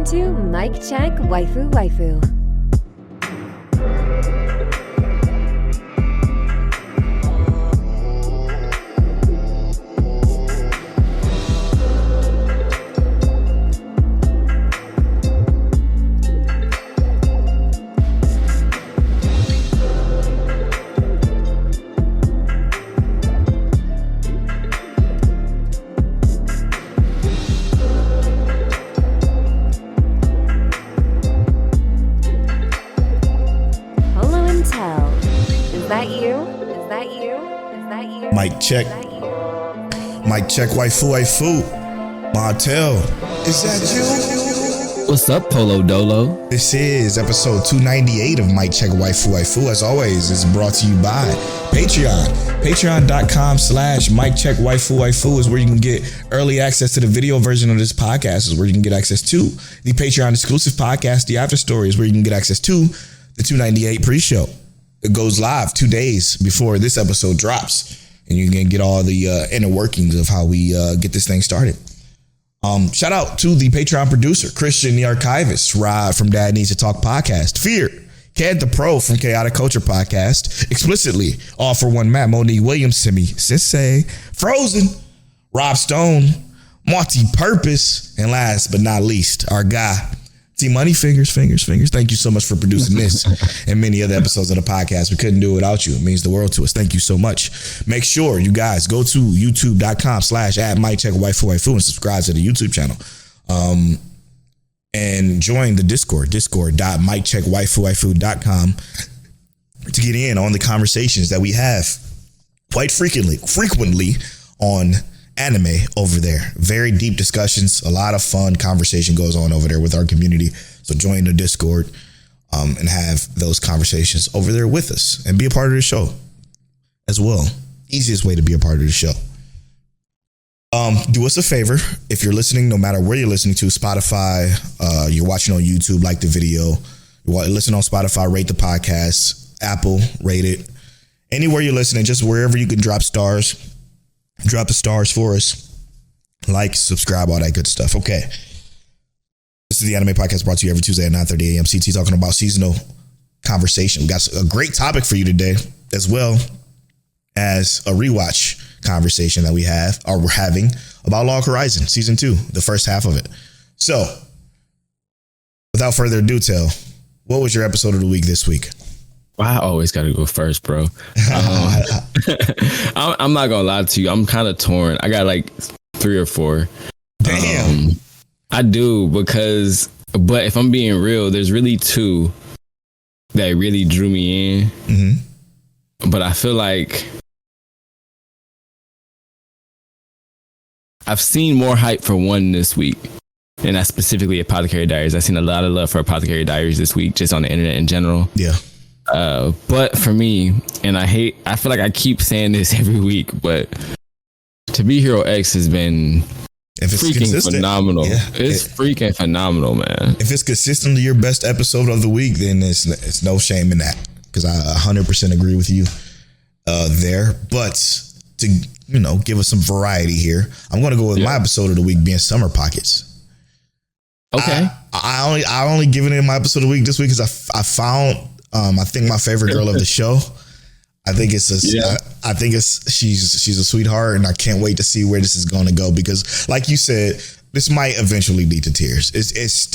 Welcome to Mic Check Waifu Waifu. Mic check, waifu. Martel. Is that you? What's up, Polo Dolo? This is episode 298 of Mic Check Waifu. As always, it's brought to you by Patreon. Patreon.com/Mic Check Waifu is where you can get early access to the video version of this podcast, is where you can get access to the Patreon exclusive podcast, The After Story, is where you can get access to the 298 pre-show. It goes live 2 days before this episode drops. And you can get all the inner workings of how we get this thing started. Shout out to the Patreon producer, Christian the Archivist, Rod from Dad Needs to Talk Podcast, Fear, Cad the Pro from Chaotic Culture Podcast, Explicitly, All for One Matt, Monique Williams, Simi, Sensei, Frozen, Rob Stone, Multi-Purpose, and last but not least, our guy, T-Money Fingers. Thank you so much for producing this and many other episodes of the podcast. We couldn't do it without you. It means the world to us. Thank you so much. Make sure you guys go to youtube.com/@MicCheckWaifu and subscribe to the YouTube channel. And join the Discord, discord.miccheckwaifu.com, to get in on the conversations that we have quite frequently on anime over there. Very deep discussions, a lot of fun conversation goes on over there with our community. So join the Discord and have those conversations over there with us and be a part of the show as well. Easiest way to be a part of the show. Do us a favor, if you're listening, no matter where you're listening to, Spotify, you're watching on YouTube, like the video, listen on Spotify, rate the podcast, Apple, rate it. Anywhere you're listening, just wherever you can drop stars. Drop the stars for us. Like, subscribe, all that good stuff. Okay. This is the Anime Podcast, brought to you every Tuesday at 9:30 a.m. CT, talking about seasonal conversation. We got a great topic for you today, as well as a rewatch conversation that we're having about Log Horizon Season 2, the first half of it. So, without further ado, Tell, what was your episode of the week this week? I always got to go first, bro. I'm not gonna lie to you. I'm kind of torn. I got like 3 or 4. Damn. I do but if I'm being real, there's really 2 that really drew me in. Mm-hmm. But I feel like I've seen more hype for one this week, and that's specifically Apothecary Diaries. I've seen a lot of love for Apothecary Diaries this week, just on the internet in general. Yeah. But for me, and I feel like I keep saying this every week, but To Be Hero X has been freaking phenomenal. Yeah. It's freaking phenomenal, man. If it's consistently your best episode of the week, then it's no shame in that, because I 100% agree with you there. But to give us some variety here, I'm going to go with my episode of the week being Summer Pockets. Okay. I only given it my episode of the week this week because I found I think my favorite girl of the show. I think she's a sweetheart, and I can't wait to see where this is going to go, because, like you said, this might eventually lead to tears. It's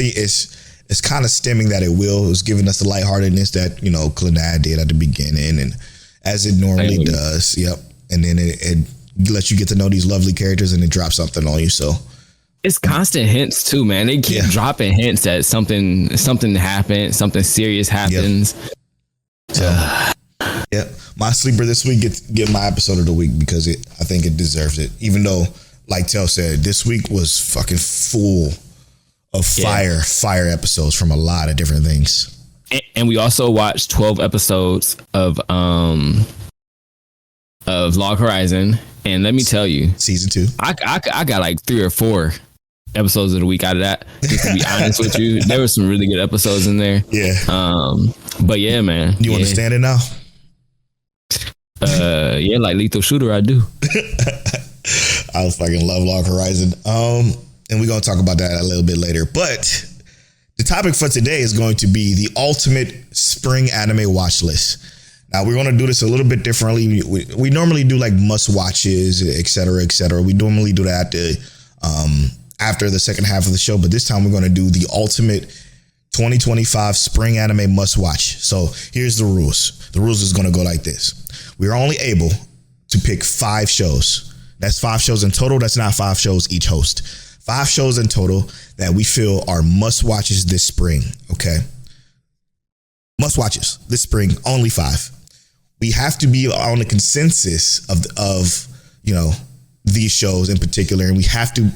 kind of stemming that it will. It was giving us the lightheartedness that Clannad did at the beginning, and as it normally does. Yep. And then it lets you get to know these lovely characters, and it drops something on you. So it's constant hints too, man. They keep dropping hints that something happened, something serious happens. Yep. My sleeper this week get my episode of the week, because I think it deserves it. Even though, like Tell said, this week was fucking full of fire episodes from a lot of different things. And we also watched 12 episodes of Log Horizon, and let me tell you, Season 2. I got like 3 or 4 episodes of the week out of that. Just to be honest with you, there were some really good episodes in there. Yeah. But yeah, man. You understand it now? Yeah, like Lethal Shooter, I do. I fucking love Log Horizon. And we're gonna talk about that a little bit later. But the topic for today is going to be the ultimate spring anime watch list. Now, we're going to do this a little bit differently. We normally do like must watches, et cetera, et cetera. We normally do that after the second half of the show, but this time we're going to do the ultimate 2025 spring anime must watch. So here's the rules. The rules is going to go like this. We're only able to pick 5 shows. That's 5 shows in total. That's not 5 shows each host. 5 shows in total that we feel are must watches this spring. Okay. Must watches this spring, only 5. We have to be on the consensus of these shows in particular, and we have to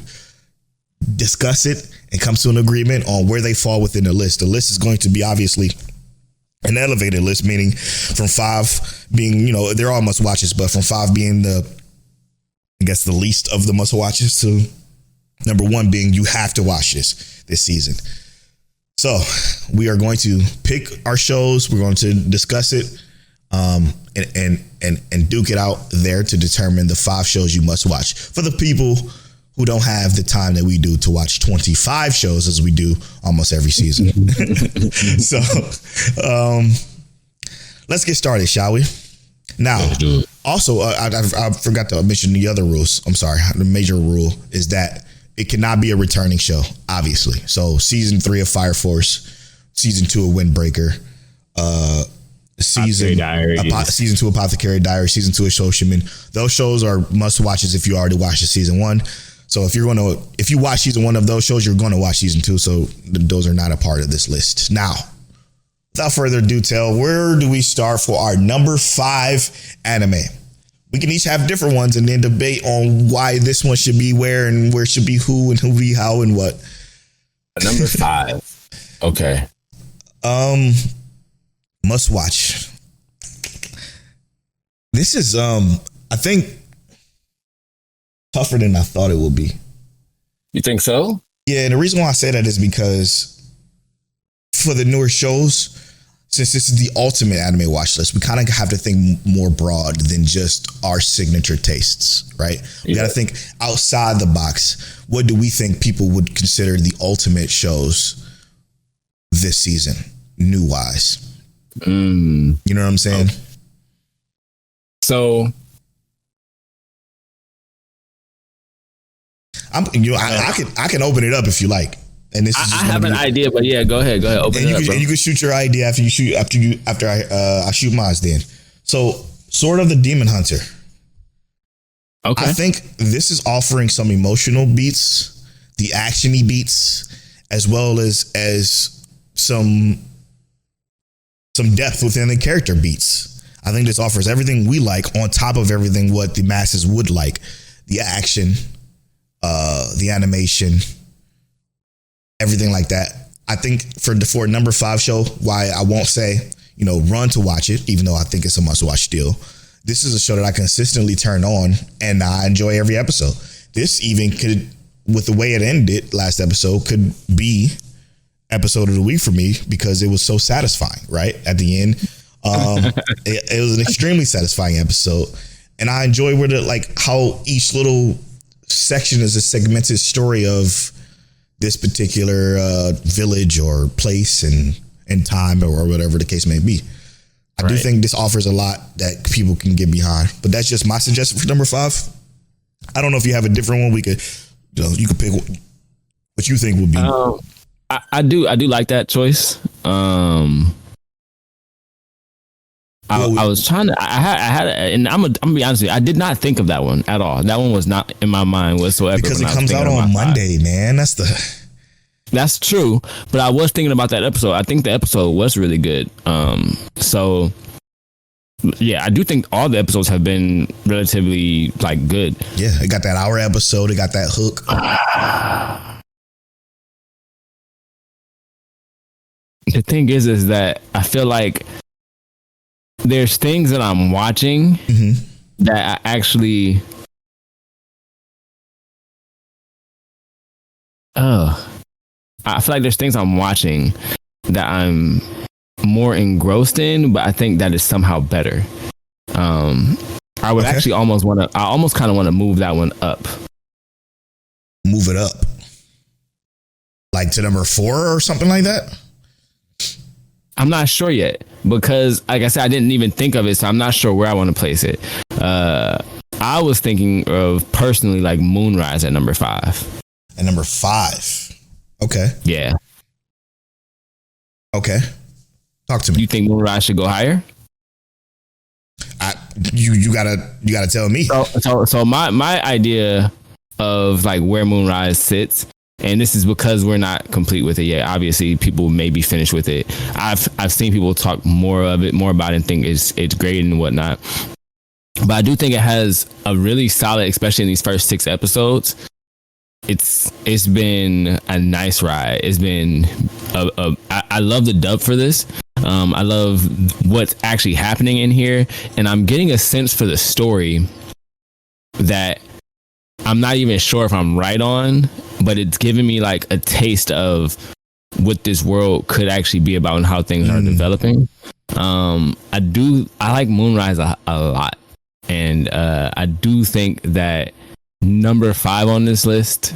discuss it and come to an agreement on where they fall within the list. The list is going to be obviously an elevated list, meaning from 5 being, they're all must watches, but from 5 being the least of the must watches to number 1 being you have to watch this season. So we are going to pick our shows. We're going to discuss it. And duke it out there to determine the 5 shows you must watch for the people who don't have the time that we do to watch 25 shows as we do almost every season. So, let's get started, shall we? Now, also, I forgot to mention the other rules. I'm sorry. The major rule is that it cannot be a returning show, obviously. So season 3 of Fire Force, season 2 of Windbreaker, season 2 Apothecary Diaries, season 2 of Shoshiman. Those shows are must watches if you already watched the season 1. So if you watch season 1 of those shows, you're going to watch season 2. So those are not a part of this list. Now, without further ado, where do we start for our number 5 anime? We can each have different ones and then debate on why this one should be where and where should be who and who be how and what. Number 5. Okay. Must watch. This is I think tougher than I thought it would be. You think so? Yeah, and the reason why I say that is because for the newer shows, since this is the ultimate anime watch list, we kind of have to think more broad than just our signature tastes, right? We got to think outside the box. What do we think people would consider the ultimate shows this season, new wise? You know what I'm saying? Okay. So, I can open it up if you like. And this is I have an idea, but yeah, go ahead. Open it up, bro. And you can shoot your idea after I shoot mine. Then, so Sword of the Demon Hunter. Okay, I think this is offering some emotional beats, the actiony beats, as well as some depth within the character beats. I think this offers everything we like on top of everything what the masses would like. The action, the animation, everything like that. I think for a number 5 show, why I won't say, run to watch it, even though I think it's a must watch still. This is a show that I consistently turn on and I enjoy every episode. This even could, with the way it ended last episode, could be episode of the week for me because it was so satisfying, right? At the end, it was an extremely satisfying episode. And I enjoy how each little section is a segmented story of this particular village or place and time or whatever the case may be. I do think this offers a lot that people can get behind, but that's just my suggestion for number 5. I don't know if you have a different one. We could, you could pick what you think would be. I do like that choice. I was trying to. I had, and I'm gonna be honest with you. I did not think of that one at all. That one was not in my mind whatsoever. Because it comes out on Monday, man. That's true. But I was thinking about that episode. I think the episode was really good. So yeah, I do think all the episodes have been relatively good. Yeah, it got that hour episode. It got that hook. The thing is that I feel like there's things that I'm watching that I actually I feel like there's things I'm watching that I'm more engrossed in, but I think that is somehow better. I would actually almost kind of want to move that one up. Move it up. like to number 4 or something like that? I'm not sure yet because, like I said, I didn't even think of it, so I'm not sure where I want to place it. I was thinking of personally like Moonrise at number 5. At number 5. Okay. Yeah. Okay. Talk to me. You think Moonrise should go higher? You gotta tell me. So my idea of like where Moonrise sits, and this is because we're not complete with it yet. Obviously, people may be finished with it. I've seen people talk more about it and think it's great and whatnot. But I do think it has a really solid, especially in these first 6 episodes. It's been a nice ride. It's been I love the dub for this. I love what's actually happening in here, and I'm getting a sense for the story that I'm not even sure if I'm right on, but it's giving me like a taste of what this world could actually be about and how things are developing. I like Moonrise a lot, and I do think that number 5 on this list,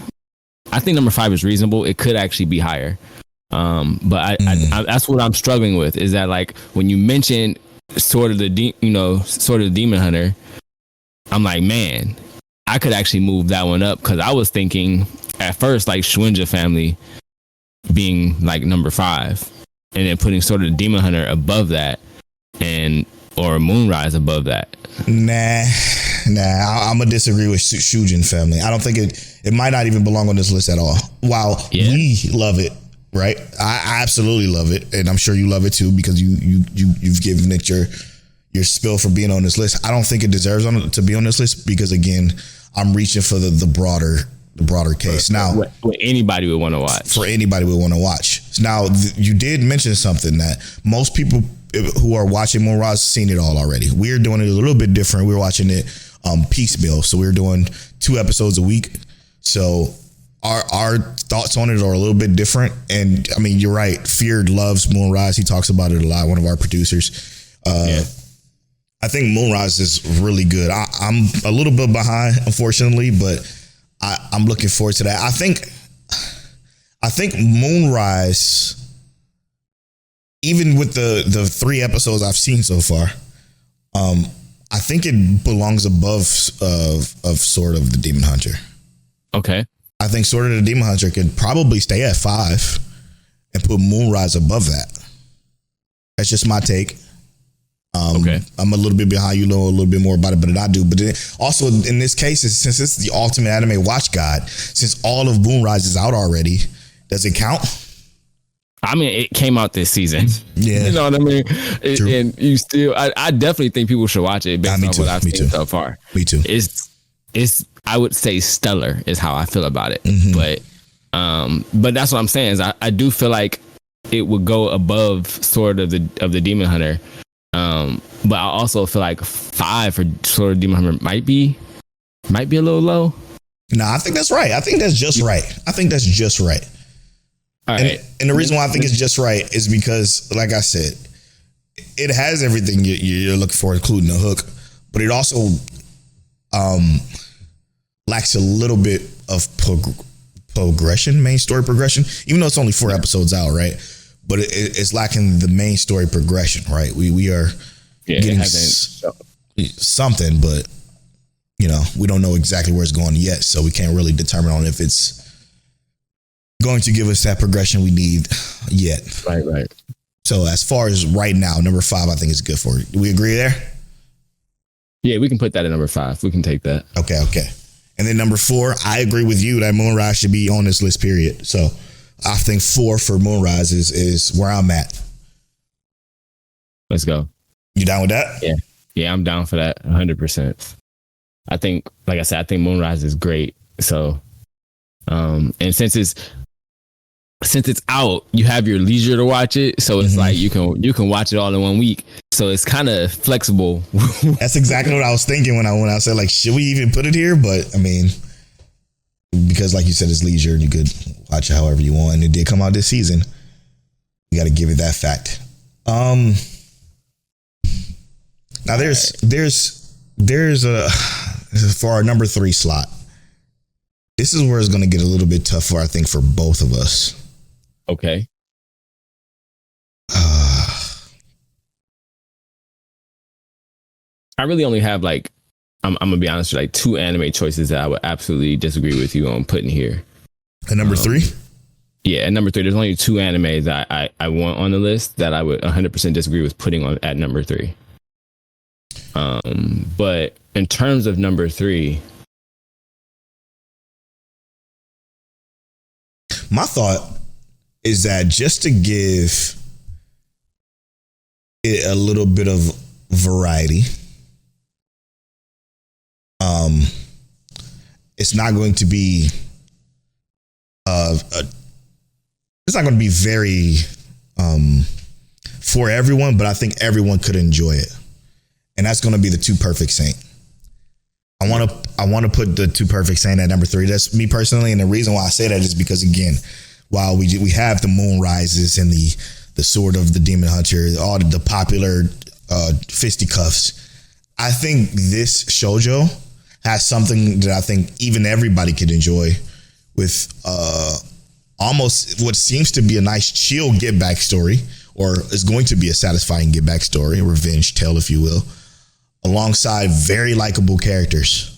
I think number 5 is reasonable. It could actually be higher. But I that's what I'm struggling with, is that like when you mention sort of the Demon Hunter, I'm like, man, I could actually move that one up, because I was thinking at first like Shuinja Family being like number 5, and then putting sort of the Demon Hunter above that, or Moonrise above that. Nah, I'm gonna disagree with Shujin Family. I don't think it might not even belong on this list at all. While we love it, right? I absolutely love it, and I'm sure you love it too, because you've given it your spill for being on this list. I don't think it deserves to be on this list, because again, I'm reaching for the broader case. Now, what anybody would want to watch. For anybody would want to watch. Now, you did mention something that most people who are watching Moonrise seen it all already. We're doing it a little bit different. We're watching it piecemeal. So we're doing 2 episodes a week. So our thoughts on it are a little bit different. And I mean, you're right. Feared loves Moonrise. He talks about it a lot. One of our producers. I think Moonrise is really good. I'm a little bit behind, unfortunately, but I'm looking forward to that. I think Moonrise, even with the 3 episodes I've seen so far, I think it belongs above of Sword of the Demon Hunter. Okay. I think Sword of the Demon Hunter could probably stay at 5 and put Moonrise above that. That's just my take. Okay. I'm a little bit behind. You know a little bit more about it than I do. But then also in this case, since it's the ultimate anime watch guide, since all of Moonrise is out already, does it count? I mean, it came out this season. Yeah. You know what I mean? And you still, I definitely think people should watch it based on what I've seen so far. Me too. It's I would say stellar is how I feel about it. But that's what I'm saying, is I do feel like it would go above Sword of the Demon Hunter. But I also feel like 5 for Sword of the Demon Hunter might be a little low. No, I think that's right. I think that's just right. All right. And the reason why I think it's just right is because, like I said, it has everything you're looking for, including the hook, but it also lacks a little bit of progression, main story progression, even though it's only 4 episodes out, right? But it's lacking the main story progression, right? We are getting something, but you know, we don't know exactly where it's going yet, so we can't really determine on if it's going to give us that progression we need yet. Right. So as far as right now, number 5, I think is good for it. Do we agree there? Yeah, we can put that at number 5. We can take that. Okay. And then number 4, I agree with you that Moonrise should be on this list, period. So I think 4 for Moonrise is where I'm at. Let's go. You down with that? Yeah, I'm down for that 100%. I think, like I said, I think Moonrise is great. So, and since it's out, you have your leisure to watch it. So it's like you can watch it all in 1 week. So it's kind of flexible. That's exactly what I was thinking when I said, like, should we even put it here? But I mean, because like you said, it's leisure and you could watch it however you want. And it did come out this season. You got to give it that fact. Now there's a, for our number 3 slot, this is where it's going to get a little bit tougher, I think, for both of us. Okay. I really only have like, I'm gonna be honest, like 2 anime choices that I would absolutely disagree with you on putting here. And number 3? Yeah, and number 3, there's only 2 anime that I want on the list that I would 100% disagree with putting on at number 3. But in terms of number 3, my thought is that just to give it a little bit of variety, it's not going to be it's not going to be very for everyone, but I think everyone could enjoy it, and that's going to be the 2 Perfect Saint. I want to put the 2 Perfect Saint at number 3. That's me personally, and the reason why I say that is because, again, while we have the Moonrises and the Sword of the Demon Hunter, all the popular fisticuffs, I think this shoujo has something that I think even everybody could enjoy, with almost what seems to be a nice chill get back story, or is going to be a satisfying get back story, a revenge tale, if you will, alongside very likable characters,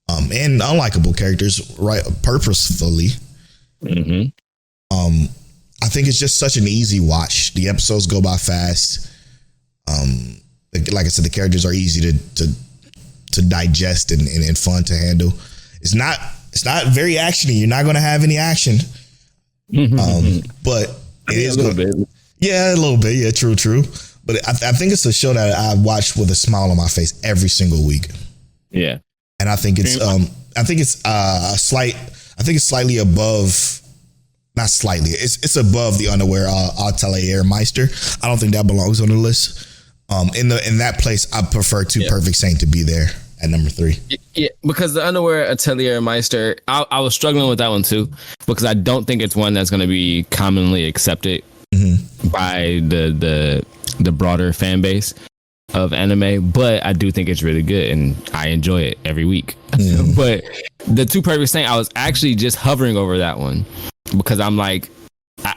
and unlikable characters, right? Purposefully. Mm-hmm. I think it's just such an easy watch. The episodes go by fast. Like I said, the characters are easy to digest and fun to handle. It's not very actiony. You're not going to have any action. But it is a little bit. Yeah, a little bit. Yeah, true. But I think it's a show that I watch with a smile on my face every single week. Yeah, and I think it's slightly above. Not slightly. It's above the Underwear Atelier Meister. I don't think that belongs on the list. In that place, I prefer 2 Perfect Saint to be there at number 3. Yeah, because the Underwear Atelier Meister, I was struggling with that one too, because I don't think it's one that's going to be commonly accepted by the broader fan base of anime, but I do think it's really good and I enjoy it every week. But the 2 Perfect Saint, I was actually just hovering over that one, because I'm like,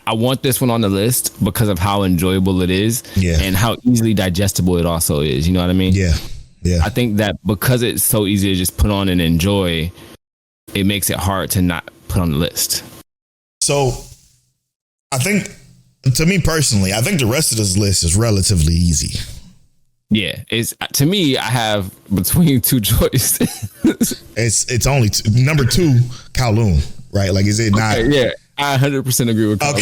I want this one on the list because of how enjoyable it is, and how easily digestible it also is. You know what I mean? Yeah. I think that because it's so easy to just put on and enjoy, it makes it hard to not put on the list. So I think, to me personally, I think the rest of this list is relatively easy. Yeah, to me, I have between 2 choices. it's only number 2, Kowloon, right? Like, is it not? Yeah, I 100% agree with Kowloon.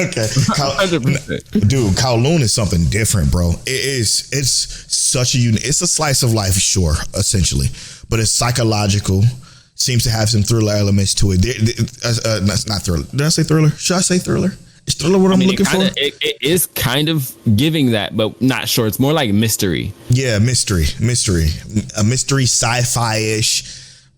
Okay. 100%. Dude, Kowloon is something different, bro. It's such a unique. It's a slice of life, sure, essentially, but it's psychological. Seems to have some thriller elements to it. That's not thriller. Did I say thriller? Should I say thriller? Is thriller what I'm looking for? It is kind of giving that, but not sure. It's more like mystery. Yeah, mystery. A mystery sci-fi-ish.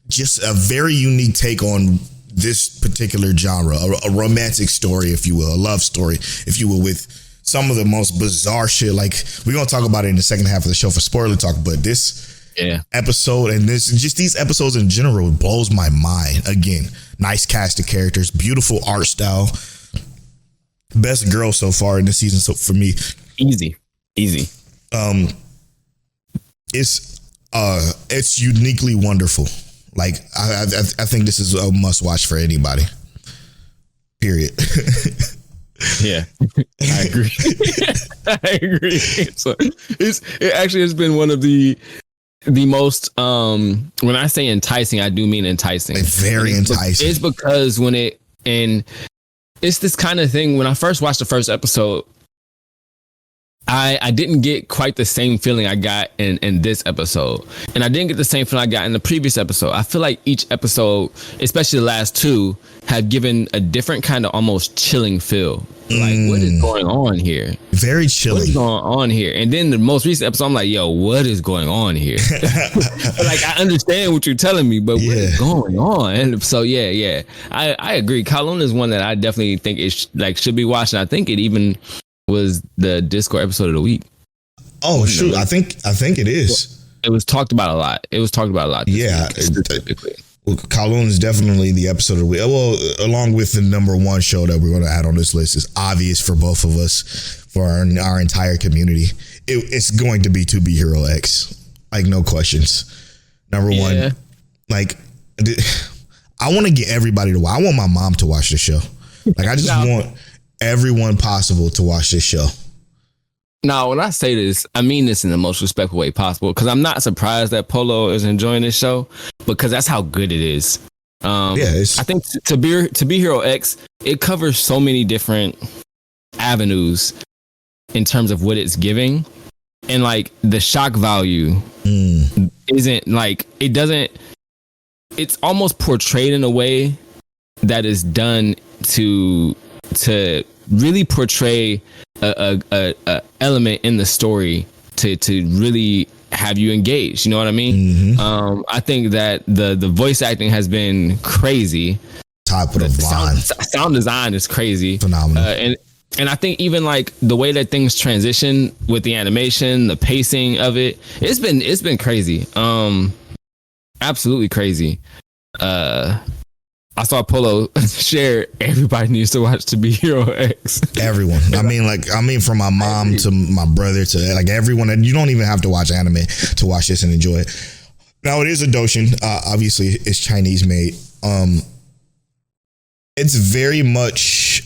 Just a very unique take on this particular genre. A romantic story, if you will. A love story, if you will, with some of the most bizarre shit. Like, we're going to talk about it in the second half of the show for spoiler talk, but this episode and these episodes in general blows my mind. Again, nice cast of characters, beautiful art style. Best girl so far in the season. So for me, easy. It's uniquely wonderful. Like, I think this is a must watch for anybody. Period. Yeah, I agree. I agree. So it actually has been one of the most when I say enticing, I do mean enticing. It's very enticing. It's because it's this kind of thing. When I first watched the first episode, I didn't get quite the same feeling I got in this episode. And I didn't get the same feeling I got in the previous episode. I feel like each episode, especially the last 2, have given a different kind of almost chilling feel. Like, what is going on here? Very chilling. What is going on here? And then the most recent episode, I'm like, yo, what is going on here? Like, I understand what you're telling me, but what is going on? And so, yeah. I agree. Kowloon is one that I definitely think should be watched. And I think it even was the Discord episode of the week. Oh, shoot. I think it is. It was talked about a lot. Yeah. Kowloon is definitely the episode of the week. Well, along with the number one show that we're going to add on this list, is obvious for both of us, for our entire community. It's going to be To Be Hero X, like no questions. Number one, like I want to get everybody to watch. I want my mom to watch the show. Like I just want everyone possible to watch this show. Now, when I say this, I mean this in the most respectful way possible, because I'm not surprised that Polo is enjoying this show, because that's how good it is. I think to be Hero X, it covers so many different avenues in terms of what it's giving, and like the shock value isn't like it doesn't. It's almost portrayed in a way that is done to really portray a element in the story to really have you engaged. You know what I mean? Mm-hmm. I think that the voice acting has been crazy. Top of the line. Sound design is crazy. Phenomenal. And I think even like the way that things transition with the animation, the pacing of it's been crazy. Absolutely crazy. I saw Polo share everybody needs to watch To Be Hero X. Everyone. I mean from my mom to my brother to like everyone. And you don't even have to watch anime to watch this and enjoy it. Now it is a doshin. Obviously it's Chinese made. It's very much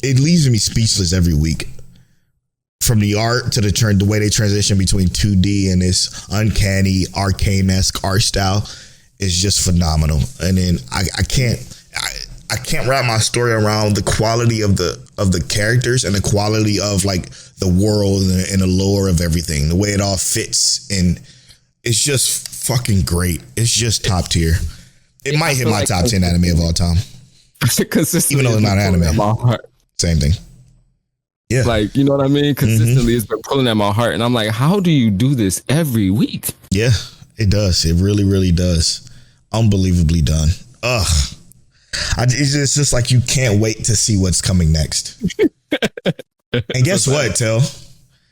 it leaves me speechless every week. From the art to the way they transition between 2D and this uncanny arcane-esque art style is just phenomenal. And then I can't wrap my story around the quality of the characters and the quality of like the world and the lore of everything, the way it all fits, and it's just fucking great. It's just top tier. It might hit my top 10 anime of all time. Even though it's not anime. Same thing. Yeah. Like, you know what I mean? Consistently, It's been pulling at my heart. And I'm like, how do you do this every week? Yeah, it does. It really, really does. Unbelievably done. Ugh. It's just like you can't wait to see what's coming next. And guess what, Tel?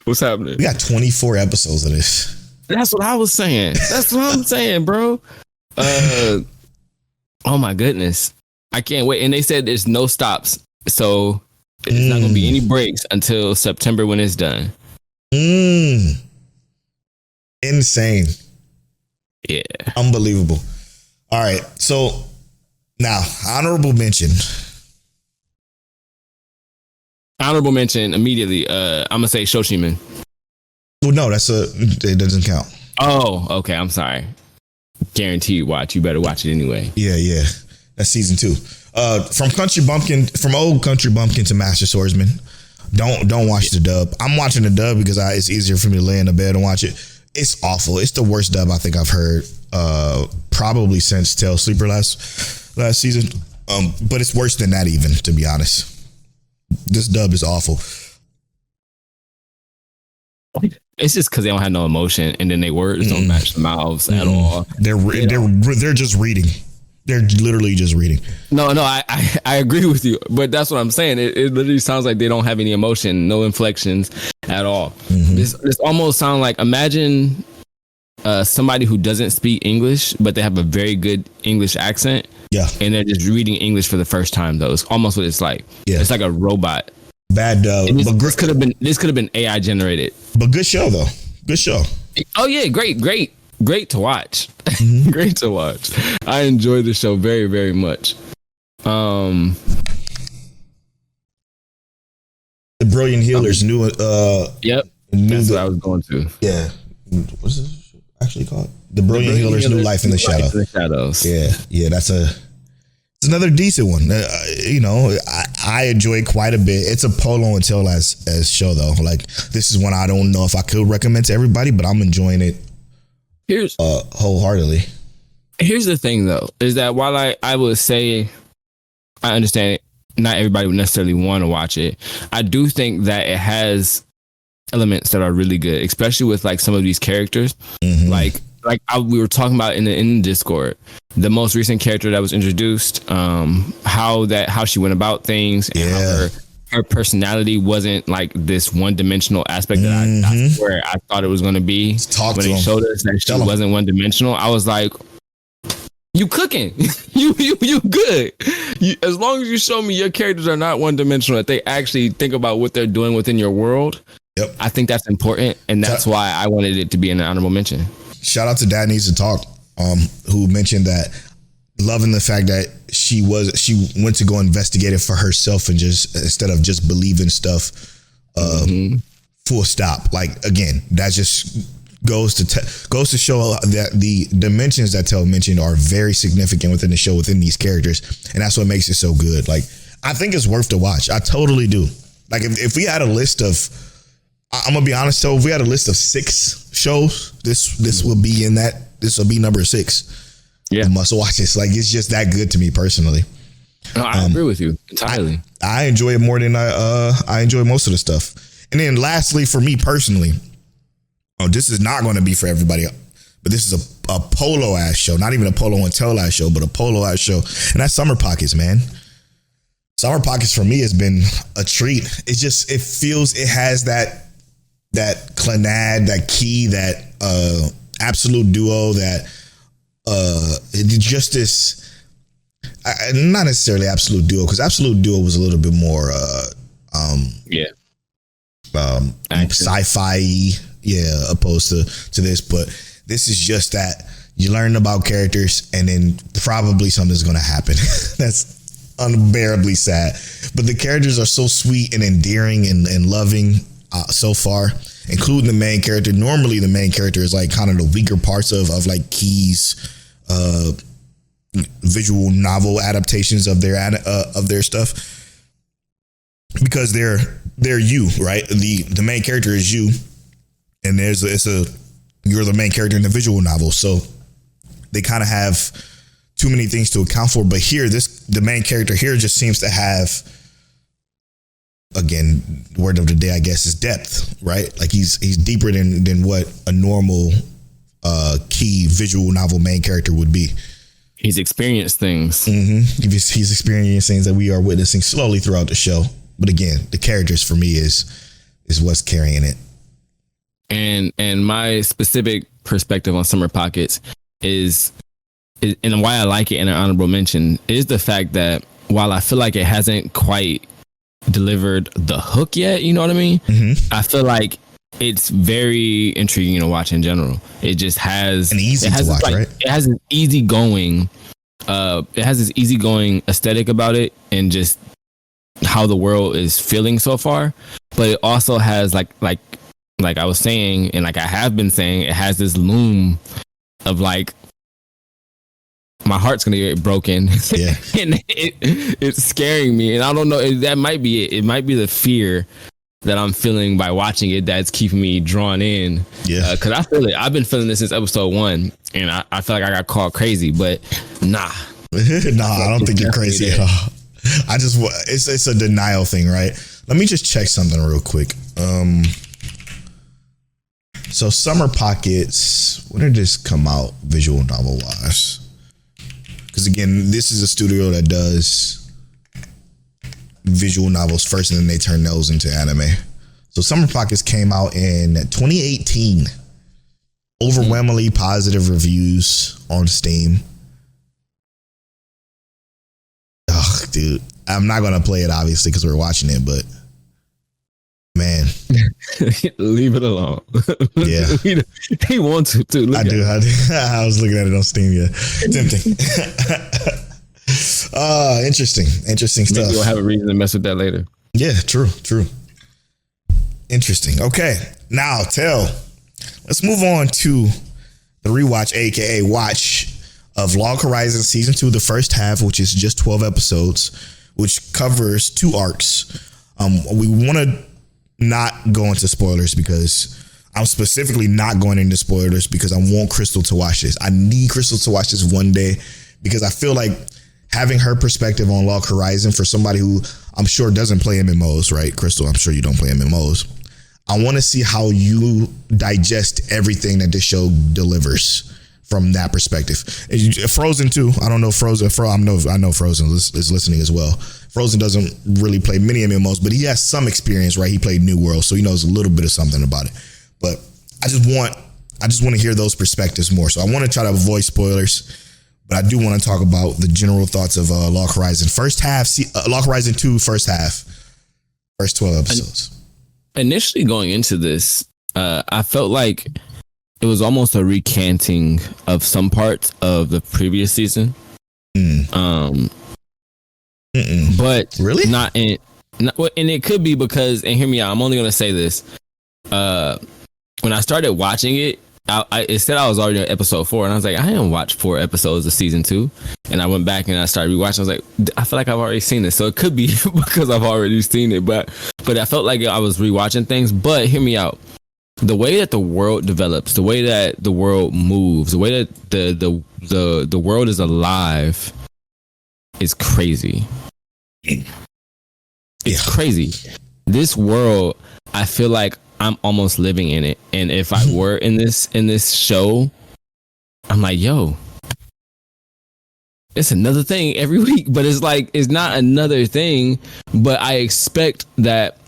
What's happening? We got 24 episodes of this. That's what I was saying. That's what I'm saying, bro. Oh my goodness. I can't wait. And they said there's no stops. So there's not going to be any breaks until September when it's done. Insane. Yeah. Unbelievable. All right. So now, honorable mention. Honorable mention immediately. I'm going to say Shoshiman. Well, no, it doesn't count. Oh, okay. I'm sorry. Guaranteed watch. You better watch it anyway. Yeah. That's season 2. From old Country Bumpkin to Master Swordsman. Don't watch the dub. I'm watching the dub because it's easier for me to lay in the bed and watch it. It's awful. It's the worst dub I think I've heard probably since Tale Sleeper last season. But it's worse than that even, to be honest. This dub is awful. It's just because they don't have no emotion, and then their words don't match the mouths at all. They're just reading. They're literally just reading. No, I agree with you, but that's what I'm saying. It literally sounds like they don't have any emotion, no inflections at all. This almost sounds like, imagine somebody who doesn't speak English, but they have a very good English accent. Yeah. And they're just reading English for the first time, though. It's almost what it's like. Yeah. It's like a robot. Bad dub. This could have been AI generated. But good show though. Good show. Oh yeah, great to watch. Great to watch. I enjoy the show very, very much. The Brilliant Healers new Yep. That's what I was going to. Yeah. What's this actually called? The Brilliant Healers New Life in the Shadows. Yeah, it's another decent one. I enjoy it quite a bit. It's a Polo and Tail as show though. Like this is one I don't know if I could recommend to everybody, but I'm enjoying it. Wholeheartedly. Here's the thing though, is that while I would say I understand it, not everybody would necessarily want to watch it, I do think that it has elements that are really good, especially with like some of these characters. We were talking about in the Discord, the most recent character that was introduced, how she went about things, and her personality wasn't like this one-dimensional aspect that I swear I thought it was going to be. When they showed us that she wasn't one-dimensional, I was like, you cooking. you good. As long as you show me your characters are not one-dimensional, that they actually think about what they're doing within your world. Yep. I think that's important, and that's why I wanted it to be an honorable mention. Shout out to Dad Needs to Talk, who mentioned that loving the fact that she went to go investigate it for herself and just instead of just believing stuff, full stop. Like, again, that just goes to show that the dimensions that Tel mentioned are very significant within the show, within these characters, and that's what makes it so good. Like, I think it's worth to watch. I totally do. Like, if we had a list of, I'm gonna be honest, so if we had a list of 6 shows, this will be in that. This will be number 6. Yeah, must watch this. Like, it's just that good to me personally. No, I agree with you entirely. I enjoy it more than I enjoy most of the stuff. And then lastly, for me personally, this is not going to be for everybody, but this is a polo ass show. Not even a polo and tell ass show, but a polo ass show, and that's Summer Pockets, man. Summer Pockets for me has been a treat. It has that Clanad, that Key, that absolute duo, that just this, not necessarily absolute duo, because absolute duo was a little bit more sci-fi, opposed to this, but this is just that you learn about characters and then probably something's going to happen. That's unbearably sad, but the characters are so sweet and endearing and loving so far, including the main character. Normally the main character is like kind of the weaker parts of like Key's visual novel adaptations of their stuff, because they're you, right? The main character is you, and you're the main character in the visual novel, so they kind of have too many things to account for. But here, the main character here just seems to have, again, word of the day, I guess, is depth, right? Like he's deeper than what a normal Key visual novel main character would be. He's experienced things. He's experienced things that we are witnessing slowly throughout the show. But again, the characters for me is what's carrying it. And my specific perspective on Summer Pockets is and why I like it in an honorable mention is the fact that while I feel like it hasn't quite delivered the hook yet, you know what I mean? I feel like it's very intriguing to watch in general. It just has right? It has an easygoing this easygoing aesthetic about it, and just how the world is feeling so far. But it also has like I was saying, and like I have been saying, it has this loom of like, my heart's gonna get broken. Yeah. And it's scaring me, and I don't know, that might be it. It might be the fear that I'm feeling by watching it that's keeping me drawn in. Yeah, because I feel it. I've been feeling this since episode 1, and I feel like I got called crazy, but nah. I don't think you're crazy at all. It's a denial thing, right? Let me just check something real quick. So Summer Pockets, when did this come out visual novel wise? Because again, this is a studio that does visual novels first, and then they turn those into anime. So Summer Pockets came out in 2018. Overwhelmingly positive reviews on Steam. Ugh, dude. I'm not going to play it, obviously, because we're watching it, but man. Leave it alone. Yeah. He wants to, too. I do. I was looking at it on Steam, yeah. Tempting. Interesting stuff. Maybe we'll have a reason to mess with that later. Yeah, true. Interesting. Okay, now let's move on to the rewatch, aka watch of Log Horizon season 2, the first half, which is just 12 episodes, which covers 2 arcs. We want to not go into spoilers, because I'm specifically not going into spoilers because I want Crystal to watch this. I need Crystal to watch this one day, because I feel like having her perspective on Log Horizon, for somebody who I'm sure doesn't play MMOs, right? Crystal, I'm sure you don't play MMOs. I want to see how you digest everything that this show delivers from that perspective. Frozen too. I don't know Frozen. I know Frozen is listening as well. Frozen doesn't really play many MMOs, but he has some experience, right? He played New World, so he knows a little bit of something about it. But I just want to hear those perspectives more. So I want to try to avoid spoilers, but I do want to talk about the general thoughts of Log Horizon first half. Log Horizon 2 first half, first 12 episodes. Initially going into this, I felt like it was almost a recanting of some parts of the previous season. But really not, and it could be because, and hear me out, I'm only gonna say this. When I started watching it, it said I was already on episode 4, and I was like, I didn't watch 4 episodes of season 2. And I went back and I started rewatching. I was like, I feel like I've already seen this, so it could be because I've already seen it. But I felt like I was rewatching things. But hear me out. The way that the world develops, the way that the world moves, the way that the world is alive is crazy. It's crazy. This world, I feel like I'm almost living in it. And if I were in this show, I'm like, yo, it's another thing every week. But it's like, it's not another thing, but I expect that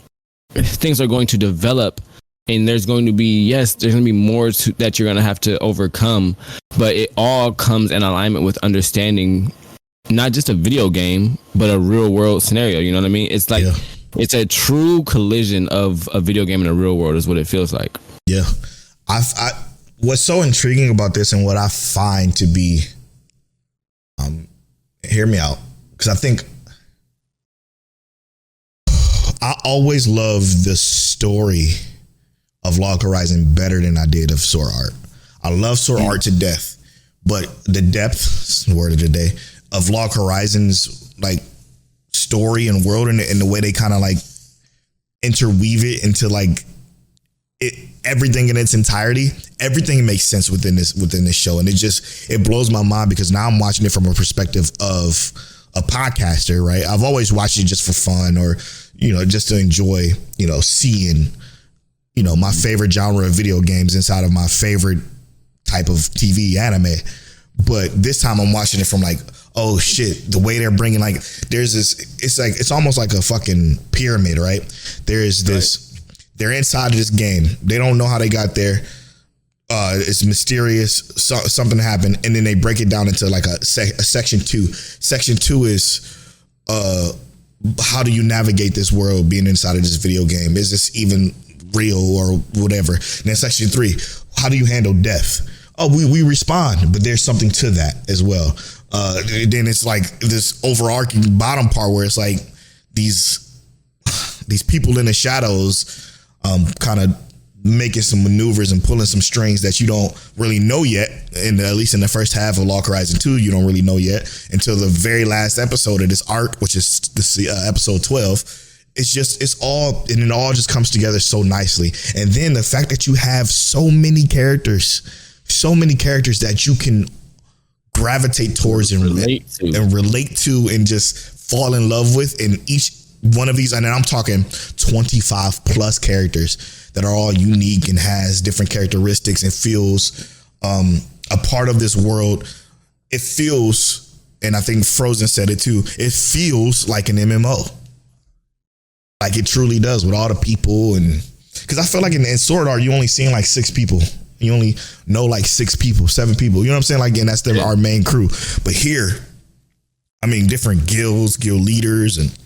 things are going to develop. And there's going to be, there's going to be more that you're going to have to overcome. But it all comes in alignment with understanding not just a video game, but a real world scenario. You know what I mean? It's like, it's a true collision of a video game and a real world is what it feels like. Yeah. What's so intriguing about this and what I find to be, hear me out, because I think I always loved the story of Log Horizon better than I did of Sword Art. I love Sword Art to death, but the depth, word of the day, of Log Horizon's like story and world and the way they kind of like interweave it into like everything in its entirety, everything makes sense within this show. And it blows my mind because now I'm watching it from a perspective of a podcaster, right? I've always watched it just for fun or, just to enjoy, seeing, my favorite genre of video games inside of my favorite type of TV anime. But this time I'm watching it from like, oh shit, the way they're bringing like, there's this, it's almost like a fucking pyramid, right? There's this, they're inside of this game. They don't know how they got there. It's mysterious. Something happened. And then they break it down into like a section 2. Section 2 is, how do you navigate this world being inside of this video game? Is this even real or whatever? And then section 3, how do you handle death? Oh, we respond, but there's something to that as well. Then it's like this overarching bottom part where it's like these people in the shadows, kind of making some maneuvers and pulling some strings that you don't really know yet. And at least in the first half of Log Horizon 2, you don't really know yet until the very last episode of this arc, which is this episode 12. It all just comes together so nicely. And then the fact that you have so many characters that you can gravitate towards and relate to and just fall in love with in each one of these. And then I'm talking 25 plus characters that are all unique and has different characteristics and feels a part of this world. It feels, and I think Frozen said it too, it feels like an MMO. Like it truly does with all the people. And because I feel like in Sword Art, you only seen like 6 people. You only know like 6 people, 7 people. You know what I'm saying? Like, and that's our main crew. But here, I mean, different guild leaders, and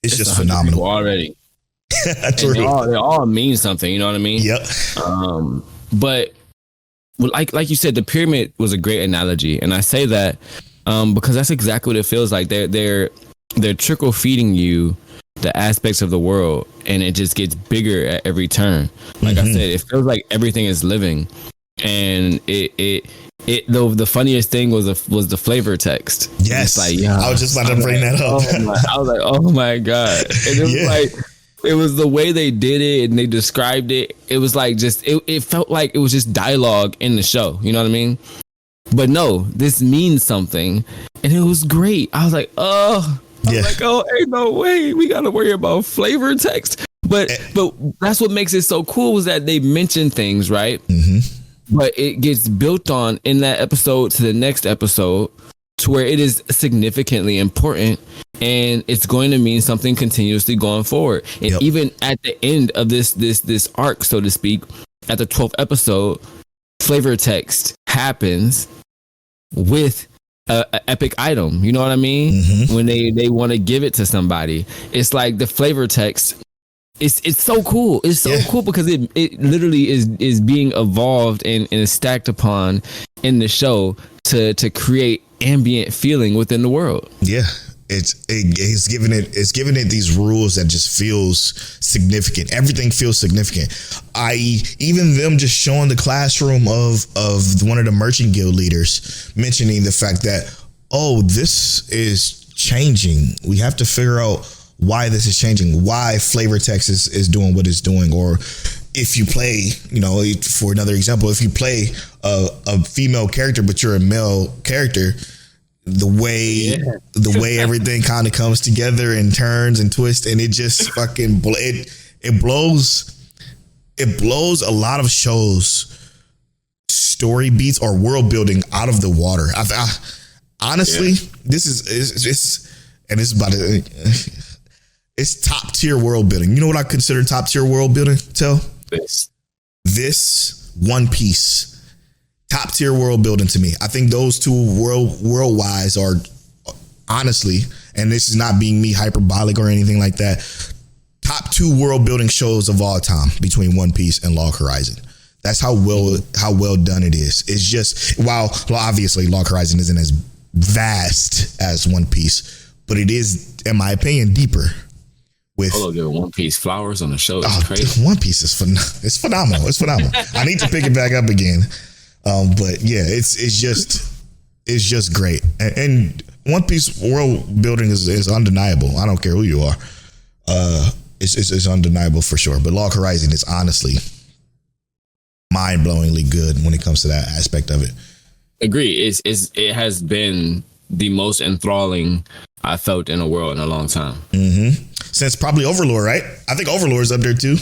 it's just phenomenal already. They all mean something. You know what I mean? Yep. But like you said, the pyramid was a great analogy, and I say that because that's exactly what it feels like. They're trickle feeding you the aspects of the world, and it just gets bigger at every turn. Like I said, it feels like everything is living, and the funniest thing was the flavor text. Yes, like, I was just about to bring that up. I was like, oh my god! And it was like, it was the way they did it and they described it. It was like it felt like it was just dialogue in the show. You know what I mean? But no, this means something, and it was great. I was like, oh. I was like, oh, ain't no way we gotta worry about flavor text. But that's what makes it so cool was that they mention things, right? but it gets built on in that episode to the next episode to where it is significantly important and it's going to mean something continuously going forward. And even at the end of this arc, so to speak, at the 12th episode, flavor text happens with a epic item. You know what I mean? When they want to give it to somebody, it's like the flavor text. It's so cool. It's so cool because it literally is being evolved and stacked upon in the show to create ambient feeling within the world. Yeah. It's giving it these rules that just feels significant. Everything feels significant. I.e., even them just showing the classroom of one of the merchant guild leaders mentioning the fact that, oh, this is changing. We have to figure out why this is changing, why flavor text is doing what it's doing. Or if you play, for another example, if you play a female character but you're a male character, the way everything kind of comes together and turns and twists, and it just fucking it blows a lot of shows story beats or world building out of the water. I honestly, this is about it's top tier world building. You know what I consider top tier world building? This One Piece. Top tier world building to me. I think those two world-wise are honestly, and this is not being me hyperbolic or anything like that, top two world building shows of all time between One Piece and Log Horizon. That's how well done it is. It's just, while obviously Log Horizon isn't as vast as One Piece, but it is, in my opinion, deeper. With One Piece flowers on the show. It's crazy. One Piece is phenomenal. It's phenomenal. I need to pick it back up again. But yeah, it's just great. And One Piece world building is undeniable. I don't care who you are. It's undeniable for sure. But Log Horizon is honestly mind-blowingly good when it comes to that aspect of it. Agree. It has been the most enthralling I felt in a world in a long time. Since probably Overlord, right? I think Overlord's up there too.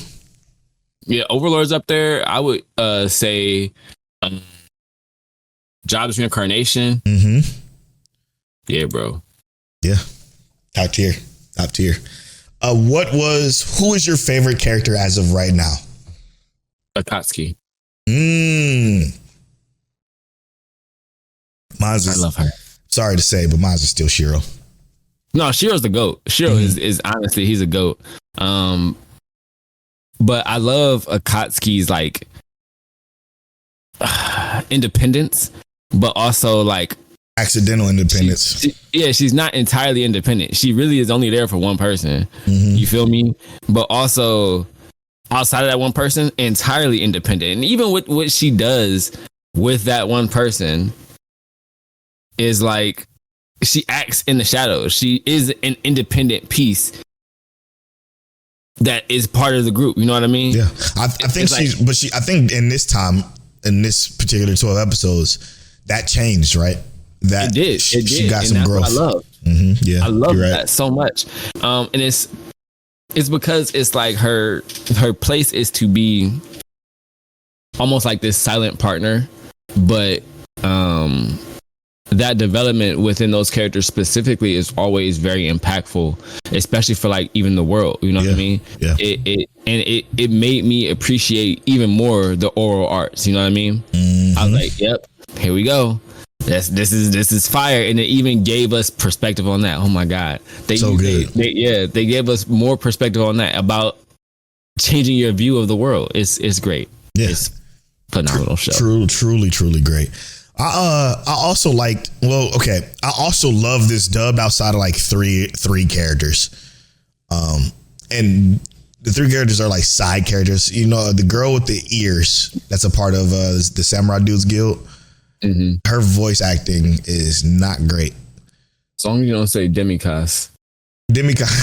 Yeah, Overlord's up there. I would say Jobs Reincarnation. Yeah, bro. Yeah. Top tier. Who is your favorite character as of right now? Akatsuki. I love her. Sorry to say, but mine's is still Shiro. No, Shiro's the GOAT. Shiro is honestly, he's a GOAT. But I love Akatsuki's like independence, but also like accidental independence. She's not entirely independent. She really is only there for one person. You feel me? But also outside of that one person, entirely independent. And even with what she does with that one person is like she acts in the shadows. She is an independent piece that is part of the group. You know what I mean? Yeah. I think I think in this particular 12 episodes, that changed, right? That it did. She got some growth. I love. Yeah, I love that so much. And it's because it's like her place is to be almost like this silent partner, but that development within those characters specifically is always very impactful, especially for like even the world. You know what I mean? Yeah. It made me appreciate even more the oral arts. You know what I mean? I was like, yep, here we go. This is fire, and it even gave us perspective on that. Oh my god, they gave us more perspective on that about changing your view of the world. It's great. Yeah. It's phenomenal show. Truly great. I also liked. Well, okay. I also love this dubbed outside of like three characters, and the three characters are like side characters. You know, the girl with the ears that's a part of the Samurai Dudes Guild. Her voice acting is not great. As long as you don't say Demikaz. Demikaz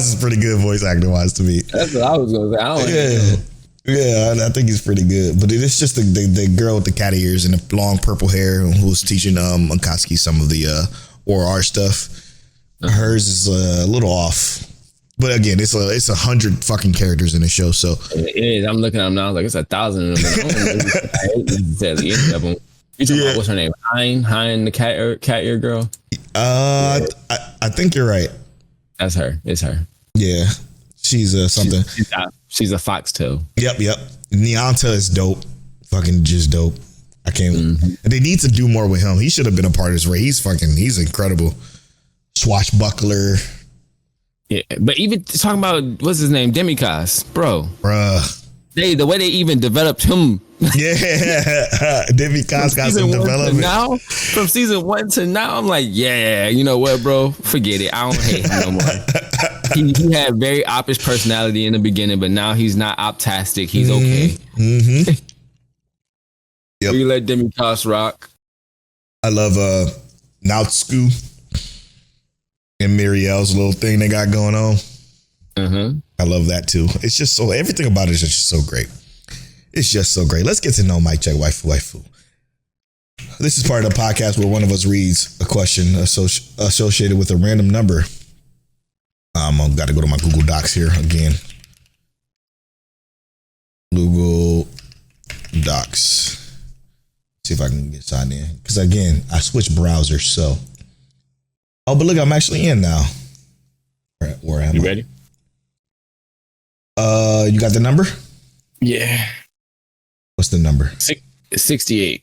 is pretty good voice acting wise to me. That's what I was gonna say. Yeah, I think he's pretty good. But it's just the girl with the cat ears and the long purple hair who's teaching Akatsuki some of the oral art stuff. Hers is a little off. But again, it's 100 fucking characters in the show. So it is. I'm looking at them now. I was like, it's 1,000 of them. I hate necessarily any of them. You talking about what's her name? Hein, the cat ear girl. I think you're right. That's her. It's her. Yeah, she's something. She's a foxtail. Yep. Nyanta is dope. Fucking just dope. I can't. They need to do more with him. He should have been a part of this race. He's incredible. Swashbuckler. Yeah, but even talking about what's his name, Demikos, bruh. The way they even developed him. Yeah, Demikos got some development. Now, from season 1 to now, I'm like, yeah, you know what, bro? Forget it. I don't hate him no more. He had very oppish personality in the beginning, but now he's not optastic. He's okay. Yep. We let Demikos rock. I love Nautsu and Miriel's little thing they got going on. I love that too. It's just so, everything about it is just so great. It's just so great. Let's get to know Mic Check Waifu. This is part of the podcast where one of us reads a question associated with a random number. I've got to go to my Google Docs here again. Google Docs. See if I can get signed in. Because again, I switched browsers, so. Oh, but look, I'm actually in now. Where am I? You ready? You got the number? Yeah. What's the number? 68.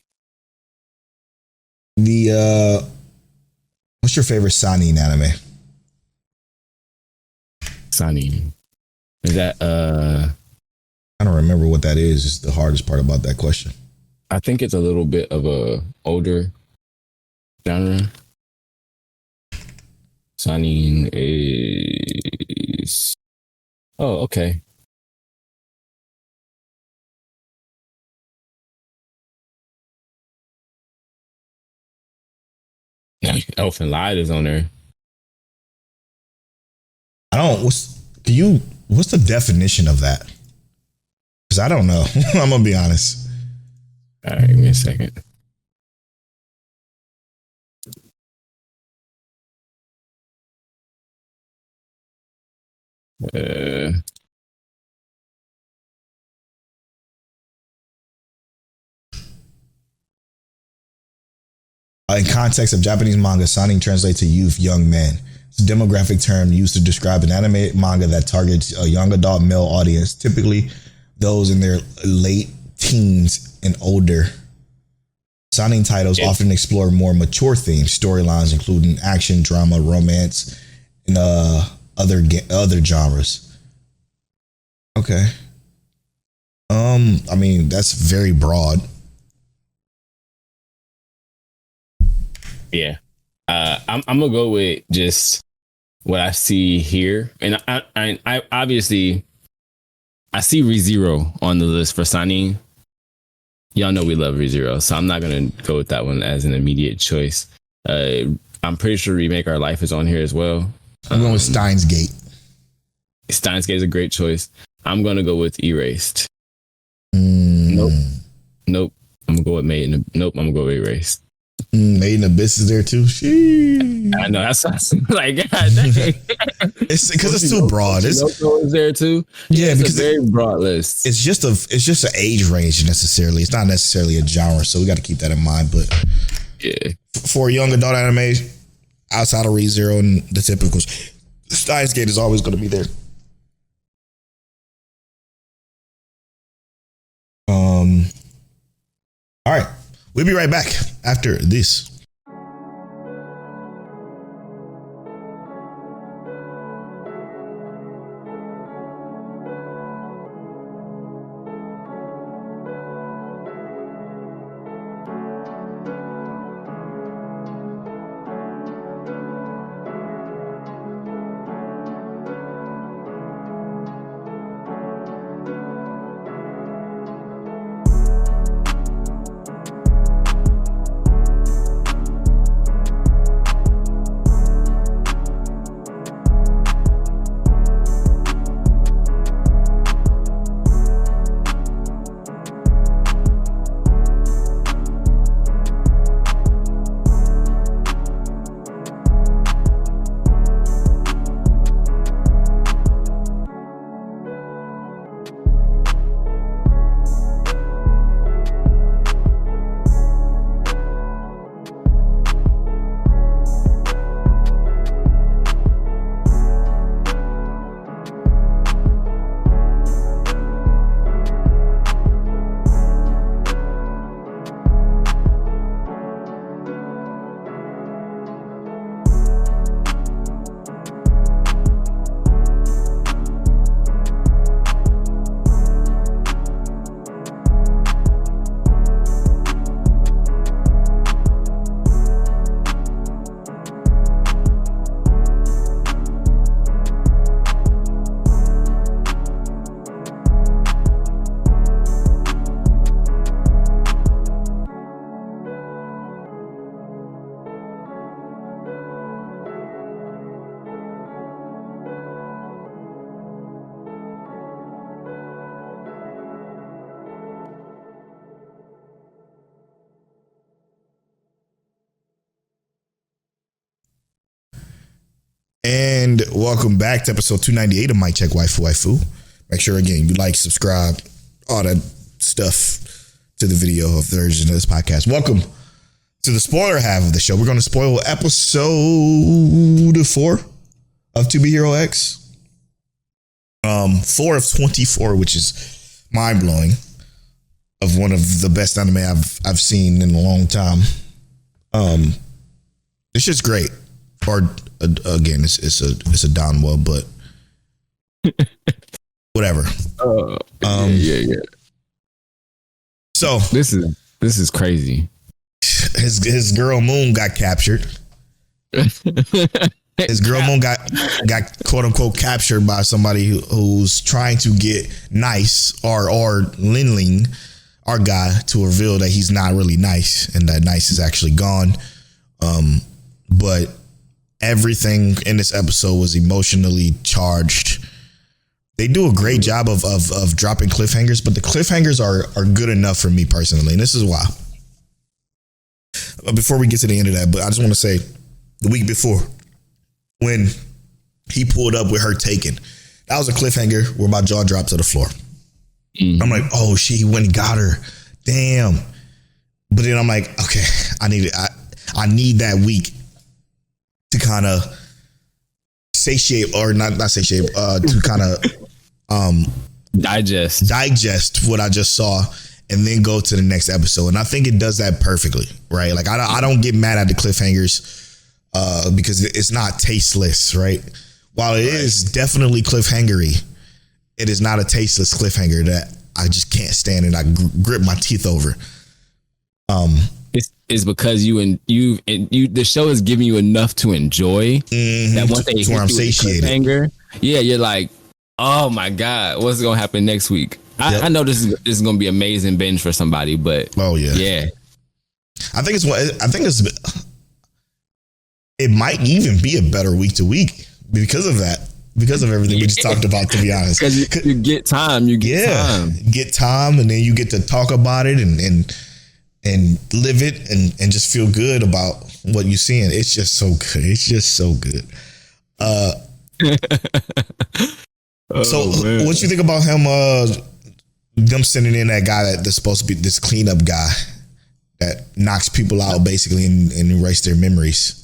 What's your favorite Sanin anime? Sanin. Is that I don't remember what that is. It's the hardest part about that question. I think it's a little bit of a older genre. Sanin is okay. Elfin Light is on there. What's the definition of that? Because I don't know. I'm gonna be honest. All right, give me a second. In context of Japanese manga, Sanin translates to youth, young man. It's a demographic term used to describe an anime manga that targets a young adult male audience, typically those in their late teens and older. Sanin titles often explore more mature themes, storylines including action, drama, romance, and other genres. Okay. I mean, that's very broad. Yeah. I'm gonna go with just what I see here, and I obviously I see ReZero on the list for Sanin. Y'all know we love ReZero, so I'm not gonna go with that one as an immediate choice. I'm pretty sure Remake Our Life is on here as well. I'm going with Steins Gate. Steins Gate is a great choice. I'm gonna go with Erased. Nope. I'm gonna go with Made in. Nope. I'm gonna go with Erased. Made in Abyss is there too. Sheesh. I know that's like God dang. It's because it's too broad. It's is there too. Yeah, it's because a very broad list. It's just an age range necessarily. It's not necessarily a genre, so we got to keep that in mind. But yeah, for young adult anime, outside of ReZero and the typicals, Steins Gate is always going to be there. All right, we'll be right back after this. And welcome back to episode 298 of Mic Check Waifu. Make sure, again, you like, subscribe, all that stuff to the video version of this podcast. Welcome to the spoiler half of the show. We're going to spoil episode 4 of To Be Hero X. 4 of 24, which is mind-blowing, of one of the best anime I've seen in a long time. It's just great. Or again, it's a Donwa, but whatever. Yeah. So this is crazy. His girl Moon got captured. His girl Moon got quote unquote captured by somebody who's trying to get Nice or Linling, our guy, to reveal that he's not really nice and that Nice is actually gone. But everything in this episode was emotionally charged. They do a great job of dropping cliffhangers, but the cliffhangers are good enough for me personally, and this is why. Before we get to the end of that, but I just want to say, the week before, when he pulled up with her taken, that was a cliffhanger where my jaw dropped to the floor. Mm-hmm. I'm like, oh shit, he went and got her. Damn. But then I'm like, okay, I need that week to kind of satiate, or not satiate, to kind of digest what I just saw and then go to the next episode. And I think it does that perfectly, right? Like I don't get mad at the cliffhangers because it's not tasteless, right? While it is definitely cliffhangery, it is not a tasteless cliffhanger that I just can't stand and I grip my teeth over. It's because the show is giving you enough to enjoy that once they hit you with cliffhanger, you're like, oh my god, what's gonna happen next week? I know this is gonna be amazing binge for somebody, but yeah. I think it might even be a better week to week because of that. Because of everything we just talked about, to be honest. Because you get time, get time, and then you get to talk about it and live it and just feel good about what you're seeing. It's just so good. It's just so good. What you think about him? Them sending in that guy that's supposed to be this cleanup guy that knocks people out basically and erase their memories.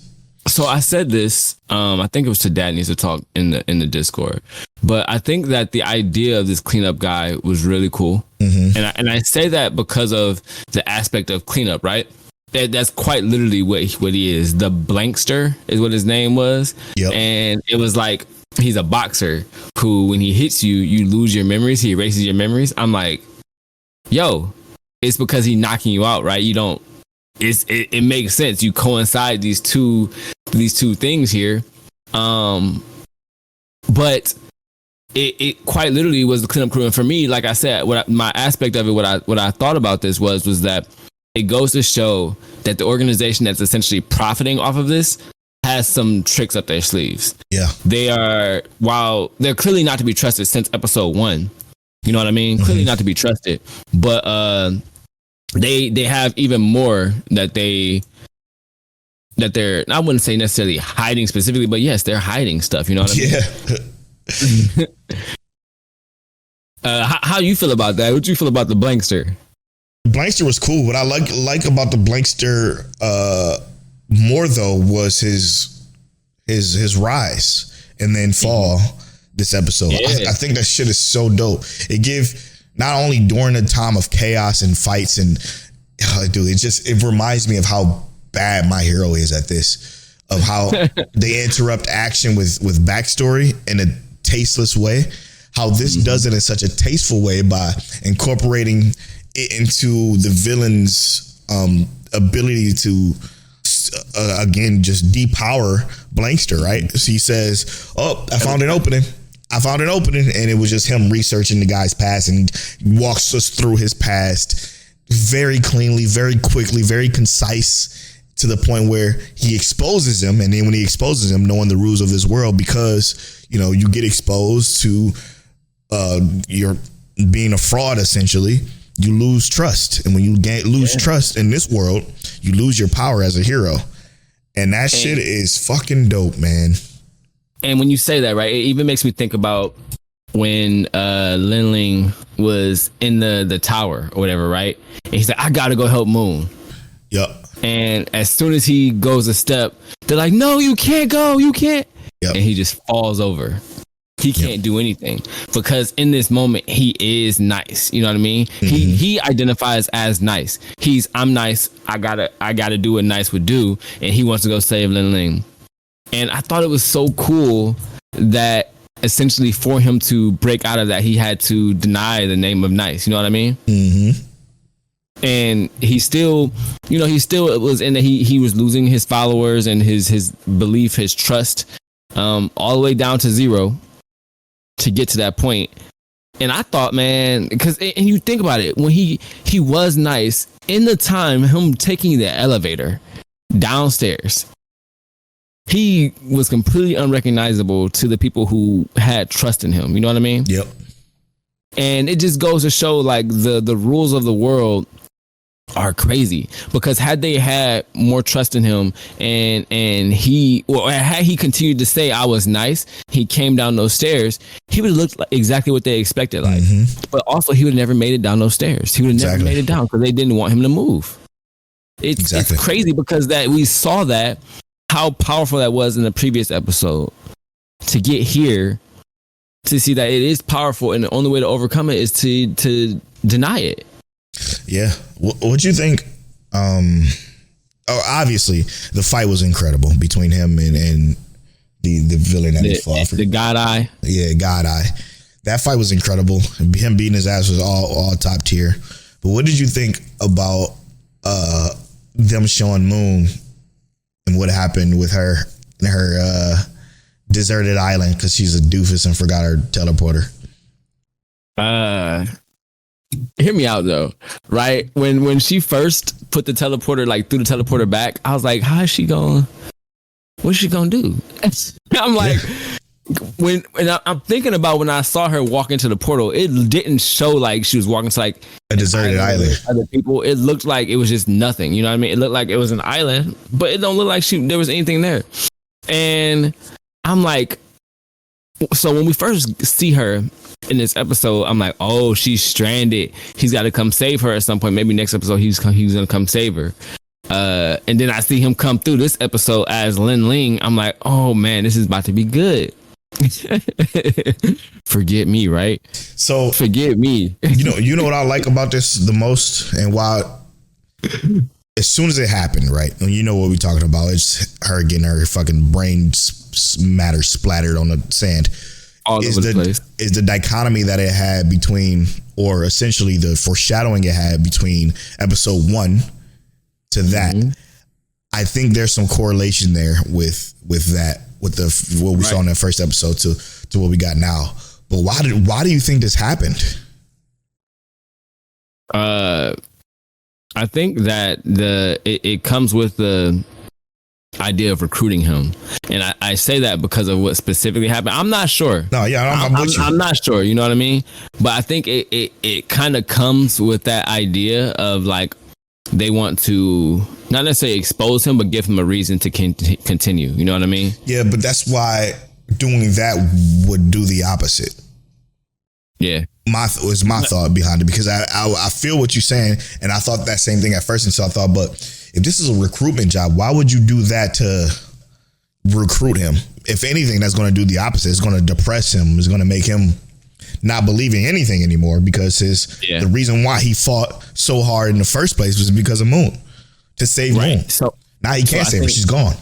So I said this, I think it was to Dad Needs to Talk in the Discord, but I think that the idea of this cleanup guy was really cool. Mm-hmm. And I say that because of the aspect of cleanup, right? That's quite literally what he is. The Blankster is what his name was. Yep. And it was like, he's a boxer who, when he hits you, you lose your memories. He erases your memories. I'm like, yo, it's because he's knocking you out, right? You don't, it makes sense. You coincide these two things here. But it quite literally was the cleanup crew. And for me, like I said, my aspect of it, what I thought about this was that it goes to show that the organization that's essentially profiting off of this has some tricks up their sleeves. Yeah. While they're clearly not to be trusted since episode 1. You know what I mean? Mm-hmm. Clearly not to be trusted. But they have even more that they're, I wouldn't say necessarily hiding specifically, but yes, they're hiding stuff. You know what I mean? Yeah. How you feel about that? What you feel about the Blankster? Blankster was cool. What I like about the Blankster more though was his rise and then fall this episode. Yeah. I think that shit is so dope. It give not only during the time of chaos and fights and dude, it reminds me of how bad My Hero is at this, of how they interrupt action with backstory in a tasteless way. How this does it in such a tasteful way by incorporating it into the villain's ability to again just depower Blankster, right? So he says, oh, I found an opening, and it was just him researching the guy's past, and he walks us through his past very cleanly, very quickly, very concise, to the point where he exposes him. And then when he exposes him, knowing the rules of this world, because you get exposed to you're being a fraud, essentially, you lose trust. And when you lose trust in this world, you lose your power as a hero. And that shit is fucking dope, man. And when you say that, right, it even makes me think about when Lin Ling was in the tower or whatever, right? And he's like, I gotta go help Moon. Yep. And as soon as he goes a step, they're like, no, you can't go, you can't. Yep. And he just falls over. He can't do anything because in this moment he is nice. You know what I mean? He identifies as nice. I'm nice. I gotta do what nice would do, and he wants to go save Lin Ling. And I thought it was so cool that essentially for him to break out of that, he had to deny the name of nice. You know what I mean? Mm-hmm. And he still was in that he was losing his followers and his belief, his trust, all the way down to zero to get to that point. And I thought, man, because and you think about it, when he was nice in the time him taking the elevator downstairs, he was completely unrecognizable to the people who had trust in him. You know what I mean? Yep. And it just goes to show like the rules of the world are crazy, because had they had more trust in him and had he continued to say I was nice, he came down those stairs, he would have looked like exactly what they expected like. But also he would have never made it down those stairs. He would have never made it down because they didn't want him to move. It's crazy because that we saw that how powerful that was in the previous episode, to get here to see that it is powerful and the only way to overcome it is to deny it. Yeah. What you think? Obviously, the fight was incredible between him and the villain that he fought for. The God Eye. Yeah, God Eye. That fight was incredible. Him beating his ass was all top tier. But what did you think about them showing Moon and what happened with her and her deserted island because she's a doofus and forgot her teleporter? Hear me out though, right? When she first put the teleporter, like threw the teleporter back, I was like, what's she gonna do? I'm like, I'm thinking about when I saw her walk into the portal, it didn't show like she was walking to like a deserted island. Other people, it looked like it was just nothing. You know what I mean? It looked like it was an island, but it don't look like there was anything there. And I'm like, so when we first see her in this episode, I'm like, oh, she's stranded. He's got to come save her at some point. Maybe next episode he's gonna come save her. And then I see him come through this episode as Lin Ling. I'm like, oh man, this is about to be good. Forget me, right? So forget me. You know what I like about this the most, and why? As soon as it happened, right? And you know what we're talking about. It's her getting her fucking brain matter splattered on the sand. All over the place. Is the dichotomy that it had between, or essentially the foreshadowing it had between episode 1 to that. Mm-hmm. I think there's some correlation there with that, with what we saw in the first episode to what we got now. But why do you think this happened? I think that it comes with the idea of recruiting him, and I say that because of what specifically happened. I'm not sure. No, yeah, I'm not sure. You know what I mean? But I think it kind of comes with that idea of like they want to not necessarily expose him, but give him a reason to continue. You know what I mean? Yeah, but that's why doing that would do the opposite. Yeah. My thought behind it, because I feel what you're saying, and I thought that same thing at first, and so I thought, but if this is a recruitment job, why would you do that to recruit him? If anything, that's going to do the opposite. It's going to depress him. It's going to make him not believe in anything anymore, because the reason why he fought so hard in the first place was because of Moon, to save Moon. So now he can't save her; she's gone.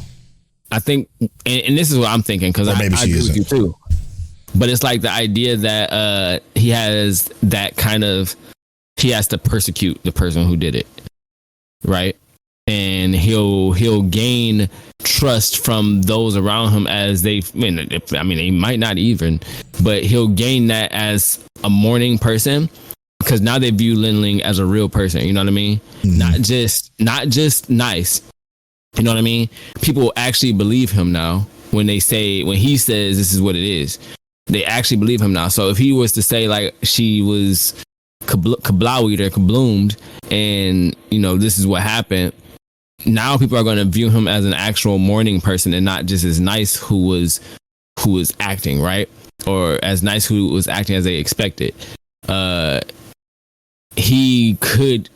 I think, and this is what I'm thinking, because I agree with you too. But it's like the idea that he has to persecute the person who did it, right? And he'll gain trust from those around him as they might not even, but he'll gain that as a mourning person, because now they view Lin Ling as a real person. You know what I mean? Mm-hmm. Not just nice. You know what I mean? People actually believe him now when he says this is what it is. They actually believe him now. So if he was to say like she was kablowied or kabloomed, and this is what happened, now people are going to view him as an actual mourning person and not just as nice who who was acting, right? Or as nice who was acting as they expected. He could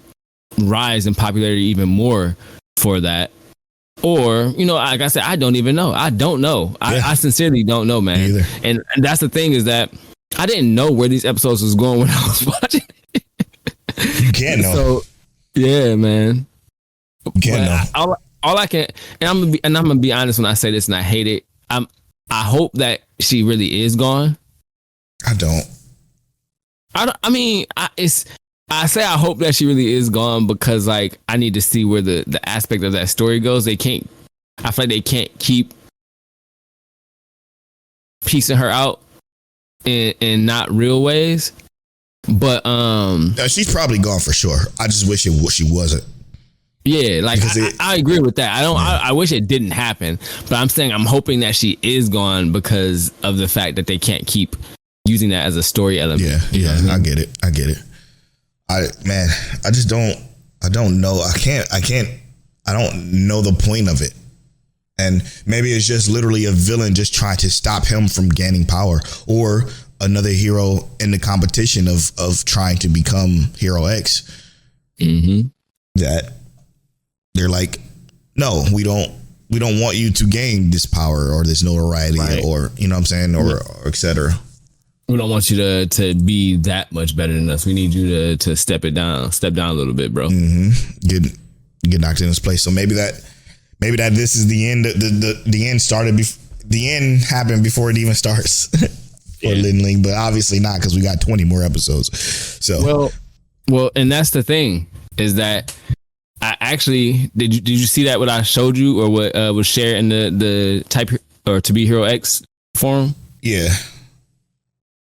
rise in popularity even more for that. Or, like I said, I don't even know. I don't know. Yeah. I sincerely don't know, man. Either. And that's the thing, is that I didn't know where these episodes was going when I was watching it. You can't know. So, yeah, man. You can't know. All I can, and I'm gonna be honest when I say this, and I hate it. I hope that she really is gone. I don't. I say I hope that she really is gone because, like, I need to see where the aspect of that story goes. I feel like they can't keep piecing her out in not real ways. But she's probably gone for sure. I just wish she wasn't. Yeah, like I agree with that. I wish it didn't happen, but I'm saying I'm hoping that she is gone because of the fact that they can't keep using that as a story element. Yeah, I get it. I just don't know. I don't know the point of it. And maybe it's just literally a villain just trying to stop him from gaining power, or another hero in the competition of trying to become Hero X. Mm-hmm. That they're like, no, we don't want you to gain this power or this notoriety, right, or, you know what I'm saying, or et cetera. We don't want you to be that much better than us. We need you to step down a little bit, bro. Mm-hmm. Get knocked in this place. So maybe that this is the end. The end started. The end happened before it even starts for Lin Ling, but obviously not, because we got 20 more episodes. So well, and that's the thing, is that I actually did you see that what I showed you, or what was shared in the Type or To Be Hero X forum? Yeah.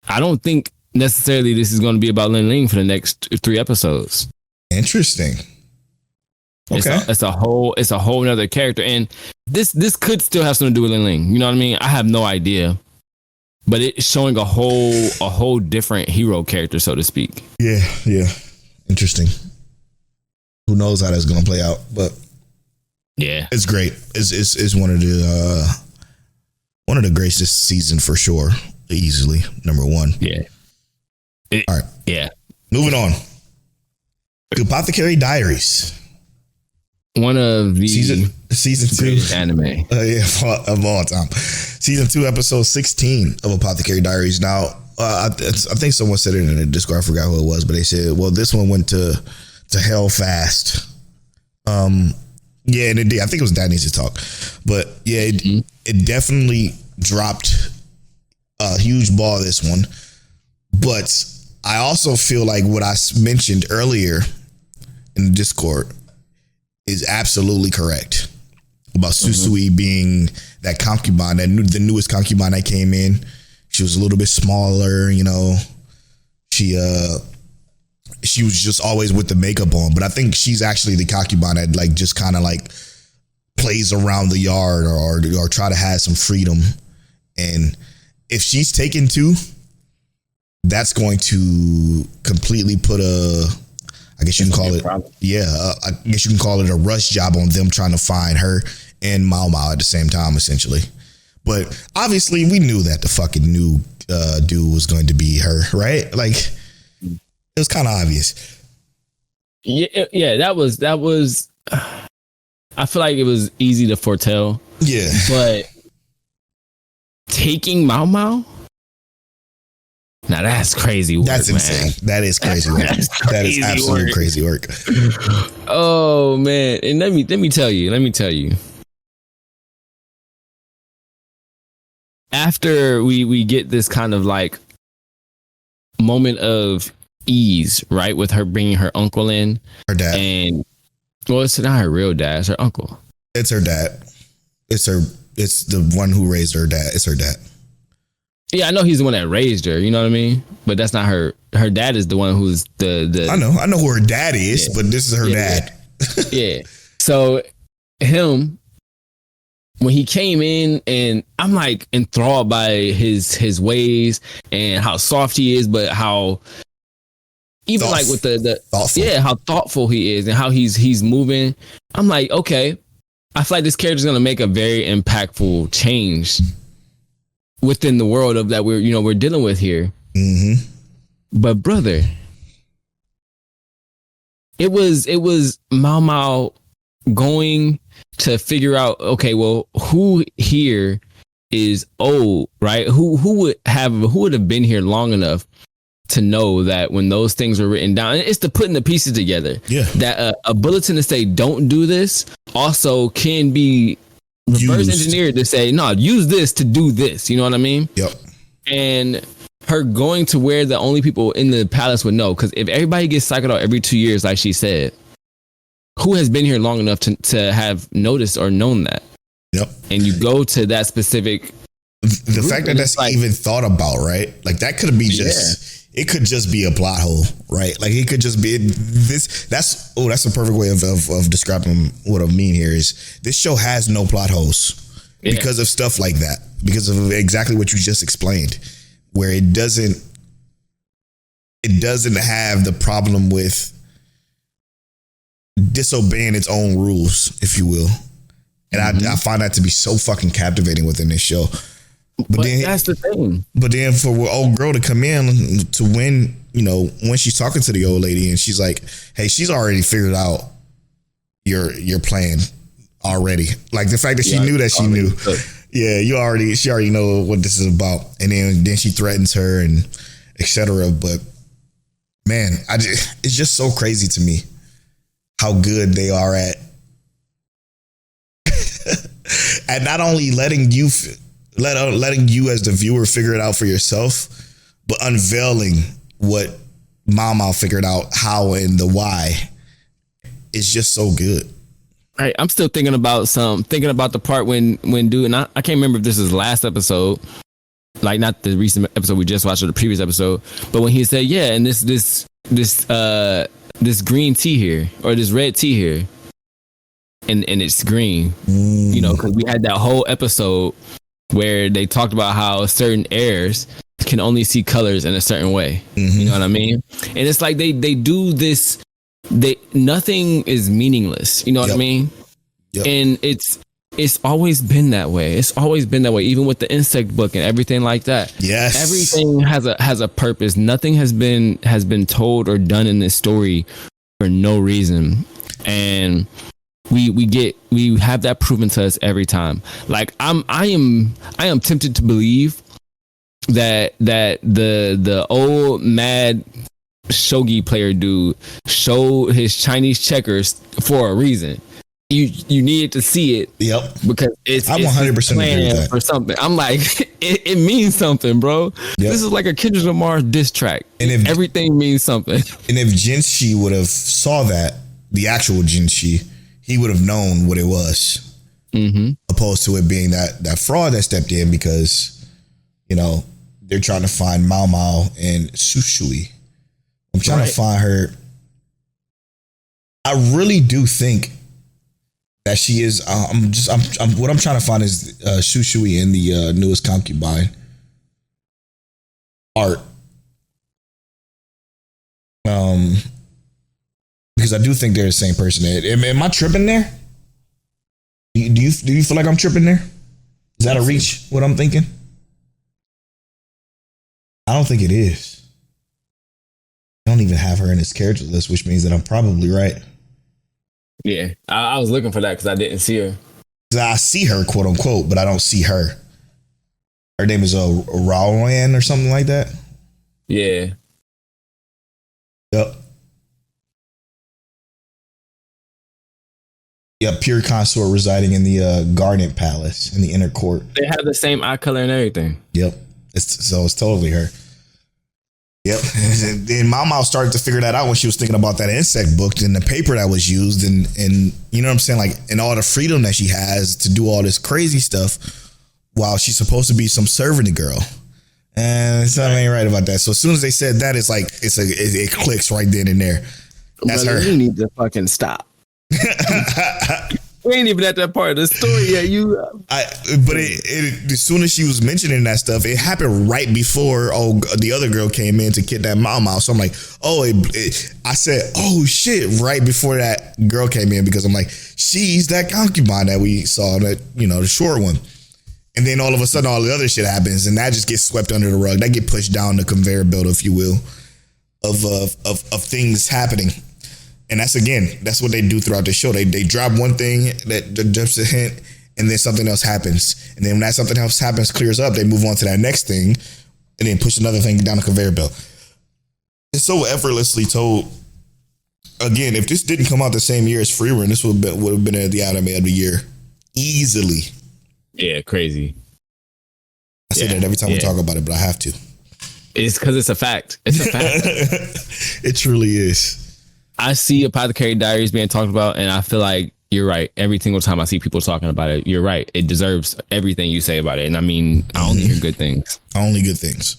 I don't think necessarily this is going to be about Lin Ling for the next 3 episodes. Interesting. Okay. It's a whole nother character, and this could still have something to do with Lin Ling. You know what I mean? I have no idea, but it's showing a whole different hero character, so to speak. Yeah. Interesting. Who knows how that's going to play out? But yeah, it's great. It's one of the greatest this season for sure. Easily number 1. Yeah. All right. Yeah. Moving on. Apothecary Diaries. One of the season 2 anime. Of all time. Season 2, episode 16 of Apothecary Diaries. Now, I think someone said it in the Discord. I forgot who it was, but they said, well, this one went to hell fast. Yeah, and it did. I think it was That Needs to Talk. But yeah, it definitely dropped a huge ball, this one. But I also feel like what I mentioned earlier in the Discord is absolutely correct about Susui being that concubine, the newest concubine that came in. She was a little bit smaller, she was just always with the makeup on, but I think she's actually the concubine that like just kind of like plays around the yard or try to have some freedom. And if she's taken too, that's going to completely put I guess you can call it, I guess you can call it a rush job on them trying to find her and Mao Mao at the same time, essentially. But obviously we knew that the fucking new dude was going to be her, right? Like, it was kind of obvious. Yeah, that was I feel like it was easy to foretell. Yeah. But taking Mao Mao? Now that's crazy work. That's insane. Man. That is crazy work. That is absolute crazy work. Oh man. And let me tell you. After we get this kind of like moment of ease, right, with her bringing her uncle in, her dad, and well, it's not her real dad, it's her uncle. It's her dad. It's the one who raised her dad. It's her dad. Yeah, I know he's the one that raised her. You know what I mean? But that's not her. Her dad is the one who's the. I know who her dad is, but this is her dad. Yeah. So him, when he came in, and I'm like enthralled by his ways and how soft he is, but how even like with the thoughtful. How thoughtful he is and how he's moving. I'm like, okay, I feel like this character's gonna make a very impactful change within the world of that we're dealing with here. Mm-hmm. But brother, it was Mao Mao going to figure out, okay, well, who here is old, right? Who would have been here long enough to know that when those things were written down, it's the putting the pieces together. Yeah. That a bulletin to say don't do this also can be reverse engineered to say no, use this to do this. You know what I mean? Yep. And her going to where the only people in the palace would know, because if everybody gets cycled out every 2 years, like she said, who has been here long enough to have noticed or known that? Yep. And you go to that specific. The fact that that's like, even thought about, right? Like that could be just, it could just be a plot hole, right? Like it could just be this. That's a perfect way of describing what I mean here is this show has no plot holes because of stuff like that, because of exactly what you just explained, where it doesn't have the problem with disobeying its own rules, if you will. And I find that to be so fucking captivating within this show. But then, that's the thing. But then for old girl to come in to win, when she's talking to the old lady and she's like, hey, she's already figured out your plan already. Like the fact that she knew that she knew. Yeah, she already know what this is about. And then she threatens her and etc. But man, it's just so crazy to me how good they are at at not only letting you as the viewer figure it out for yourself, but unveiling what Mama figured out how and the why. It's just so good. Right, I'm still thinking about the part when dude, and I can't remember if this is last episode, like not the recent episode we just watched or the previous episode, but when he said, yeah, and this green tea here or this red tea here, and it's green, because we had that whole episode where they talked about how certain heirs can only see colors in a certain way. You know what I mean? And it's like they do this. Nothing is meaningless. You know what I mean? Yep. And it's always been that way. It's always been that way, even with the insect book and everything like that. Yes. Everything has a purpose. Nothing has been told or done in this story for no reason. And we have that proven to us every time. Like I am tempted to believe that the old mad shogi player dude showed his Chinese checkers for a reason. You needed to see it. Yep. Because I'm 100% agree with that. For something. I'm like, it means something, bro. Yep. This is like a Kendrick Lamar diss track. And if everything means something. And if Jinshi would have saw that, the actual Jinshi, he would have known what it was. Opposed to it being that fraud that stepped in because, they're trying to find Mao Mao and Sushui. I'm trying to find her. I really do think that she is. What I'm trying to find is Sushui in the newest concubine art. Because I do think they're the same person. Am I tripping there? Do you feel like I'm tripping there? Is that a reach? What I'm thinking? I don't think it is. I don't even have her in his character list, which means that I'm probably right. Yeah, I was looking for that because I didn't see her. I see her, quote unquote, but I don't see her. Her name is Raolan or something like that. Yeah. Yep. Yeah, pure consort residing in the Garnet Palace in the inner court. They have the same eye color and everything. Yep. It's totally her. Yep. And then Mama started to figure that out when she was thinking about that insect book and the paper that was used and you know what I'm saying? Like, and all the freedom that she has to do all this crazy stuff while she's supposed to be some servant girl. And something ain't right about that. So as soon as they said that, it's like, it clicks right then and there. That's her. You need to fucking stop. We ain't even at that part of the story yet. But as soon as she was mentioning that stuff, it happened right before the other girl came in to kidnap Mama. So I'm like, I said, oh shit, right before that girl came in because I'm like, she's that concubine that we saw, that the short one. And then all of a sudden, all the other shit happens, and that just gets swept under the rug. That get pushed down the conveyor belt, if you will, of things happening. And that's what they do throughout the show. They drop one thing that jumps a hint, and then something else happens. And then when that something else happens, clears up, they move on to that next thing, and then push another thing down the conveyor belt. It's so effortlessly told. Again, if this didn't come out the same year as Free Run, this would have been the anime of the year easily. Yeah, crazy. I say that every time we talk about it, but I have to. It's because it's a fact. It's a fact. It truly is. I see Apothecary Diaries being talked about, and I feel like you're right. Every single time I see people talking about it, you're right. It deserves everything you say about it. And I mean, I only hear good things. Only good things.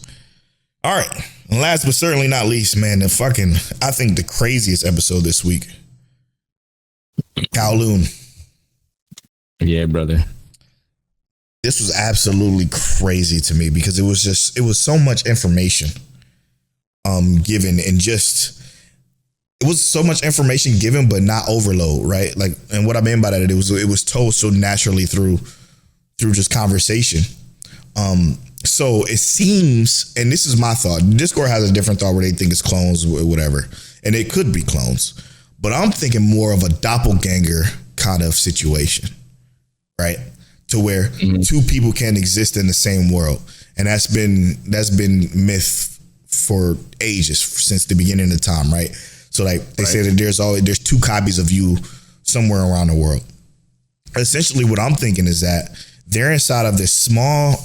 All right. And last but certainly not least, man, I think the craziest episode this week. Kowloon. Yeah, brother. This was absolutely crazy to me because it was so much information given, and it was so much information given, but not overload, right? Like, and what I mean by that, it was told so naturally through just conversation. So it seems, and this is my thought, Discord has a different thought where they think it's clones or whatever, and it could be clones, but I'm thinking more of a doppelganger kind of situation, right? To where two people can exist in the same world. And that's been myth for ages, since the beginning of time, right? So like they say that there's two copies of you somewhere around the world. Essentially what I'm thinking is that they're inside of this small,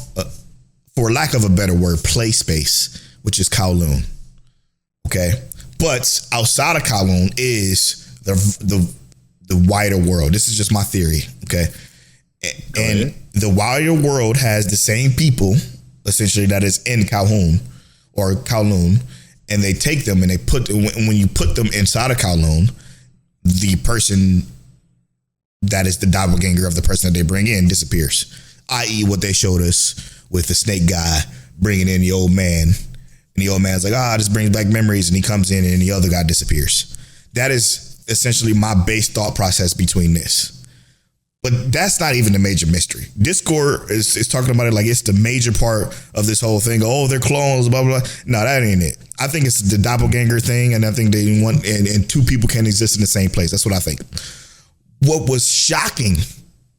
for lack of a better word, play space, which is Kowloon. Okay. But outside of Kowloon is the wider world. This is just my theory. Okay. And the wider world has the same people, essentially, that is in Kowloon, and they take them and when you put them inside of Kowloon, the person that is the doppelganger of the person that they bring in disappears. I.e. what they showed us with the snake guy bringing in the old man, and the old man's like, this brings back memories, and he comes in and the other guy disappears. That is essentially my base thought process between this. But that's not even the major mystery. Discord is talking about it like it's the major part of this whole thing. Oh, they're clones, blah, blah, blah. No, that ain't it. I think it's the doppelganger thing, and I think they want, and two people can exist in the same place. That's what I think. What was shocking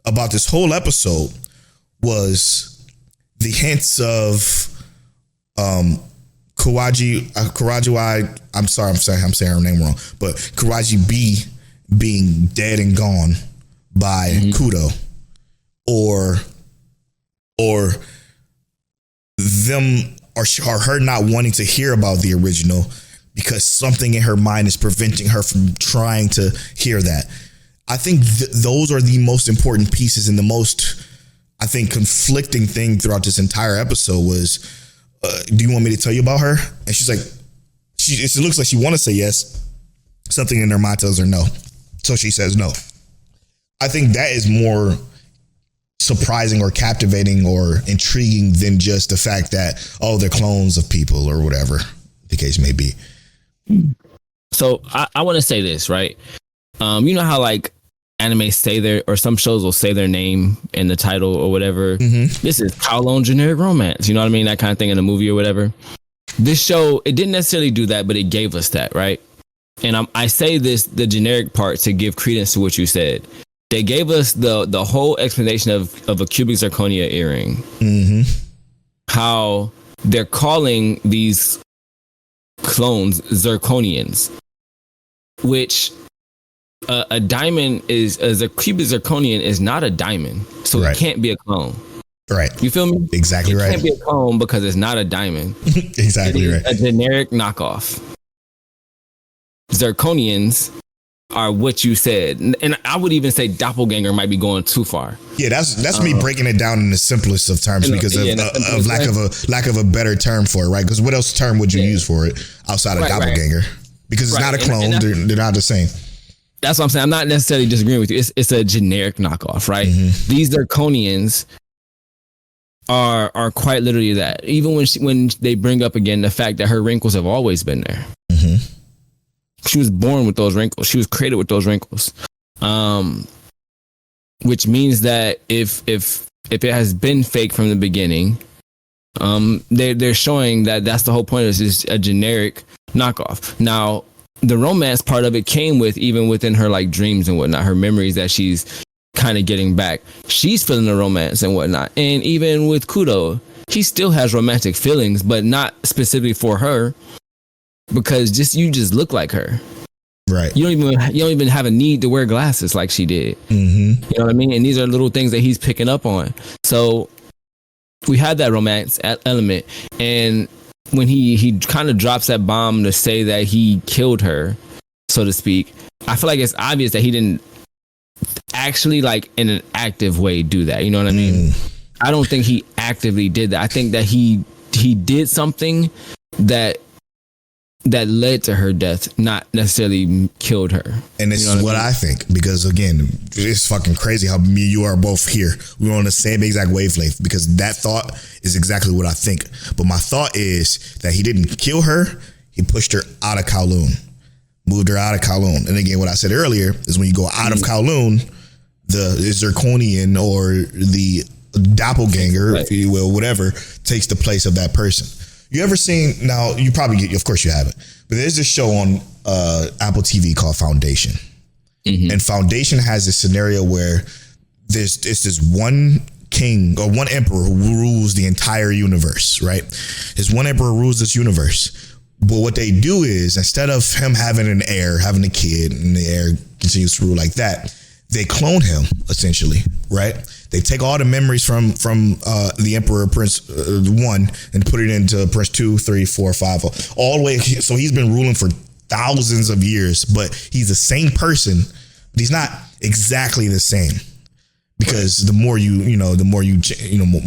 about this whole episode was the hints of Karaji. I'm sorry, I'm saying her name wrong, but Karaji B being dead and gone by Kudo, or them, or her not wanting to hear about the original because something in her mind is preventing her from trying to hear that. I think those are the most important pieces, and the most, I think, conflicting thing throughout this entire episode was, do you want me to tell you about her? And she's like, it looks like she want to say yes. Something in her mind tells her no. So she says no. I think that is more surprising or captivating or intriguing than just the fact that, they're clones of people or whatever the case may be. So I want to say this, right? You know how like anime say their, or some shows will say their name in the title or whatever. This is Kowloon generic romance. You know what I mean? That kind of thing in the movie or whatever. This show, it didn't necessarily do that, but it gave us that, right? And I say this, the generic part, to give credence to what you said. They gave us the whole explanation of a cubic zirconia earring. How they're calling these clones zirconians, which a diamond is, as a cubic zirconian is not a diamond, so it can't be a clone. Right. You feel me? Exactly right. It can't be a clone because it's not a diamond. Exactly right. A generic knockoff. Zirconians are what you said, and I would even say doppelganger might be going too far. Yeah, that's me breaking it down in the simplest of terms, because of lack of a better term for it, right? Because what else term would you use for it outside of doppelganger? Because it's not a clone; they're not the same. That's what I'm saying. I'm not necessarily disagreeing with you. It's a generic knockoff, right? These Zirconians are quite literally that. Even when they bring up again the fact that her wrinkles have always been there. She was born with those wrinkles. She was created with those wrinkles. Which means that if if it has been fake from the beginning, they're showing that that's the whole point of this, is a generic knockoff. Now, the romance part of it came with, even within her like dreams and whatnot, her memories that she's kind of getting back. She's feeling the romance and whatnot. And even with Kudo, he still has romantic feelings, but not specifically for her, because you just look like her. Right. You don't even have a need to wear glasses like she did. Mm-hmm. You know what I mean? And these are little things that he's picking up on. So we had that romance element, and when he kind of drops that bomb to say that he killed her, so to speak, I feel like it's obvious that he didn't actually, like, in an active way do that. You know what I mean? I don't think he actively did that. I think that he did something that led to her death, not necessarily killed her. And this is what I think, because again, it's fucking crazy how me and you are both here. We're on the same exact wavelength, because that thought is exactly what I think. But my thought is that he didn't kill her. He pushed her out of Kowloon, moved her out of Kowloon. And again, what I said earlier is when you go out of Kowloon, the Zirconian or the doppelganger, if you will, whatever, takes the place of that person. You ever seen, now you probably, of course you haven't, but there's this show on Apple TV called Foundation. Mm-hmm. And Foundation has this scenario where it's this one king or one emperor who rules the entire universe, right? This one emperor rules this universe. But what they do is, instead of him having an heir, having a kid, and the heir continues to rule like that, they clone him, essentially, right? They take all the memories from the Emperor Prince 1 and put it into Prince 2, 3, 4, 5, all the way. So he's been ruling for thousands of years, but he's the same person, but he's not exactly the same. Because the more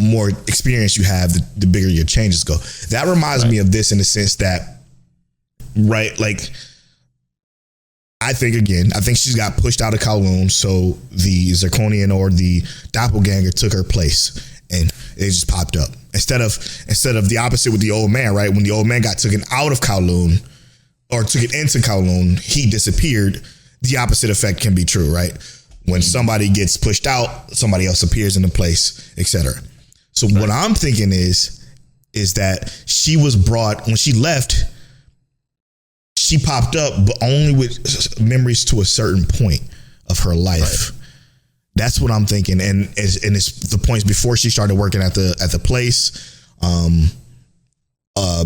more experience you have, the bigger your changes go. That reminds me of this in the sense that, right, like, I think she's got pushed out of Kowloon, so the Zirconian or the doppelganger took her place, and it just popped up. Instead of the opposite with the old man, right? When the old man got taken out of Kowloon, or took it into Kowloon, he disappeared. The opposite effect can be true, right? When somebody gets pushed out, somebody else appears in the place, etc. So what I'm thinking is that she was brought, when she left, she popped up, but only with memories to a certain point of her life. Right. That's what I'm thinking, and it's the points before she started working at the place,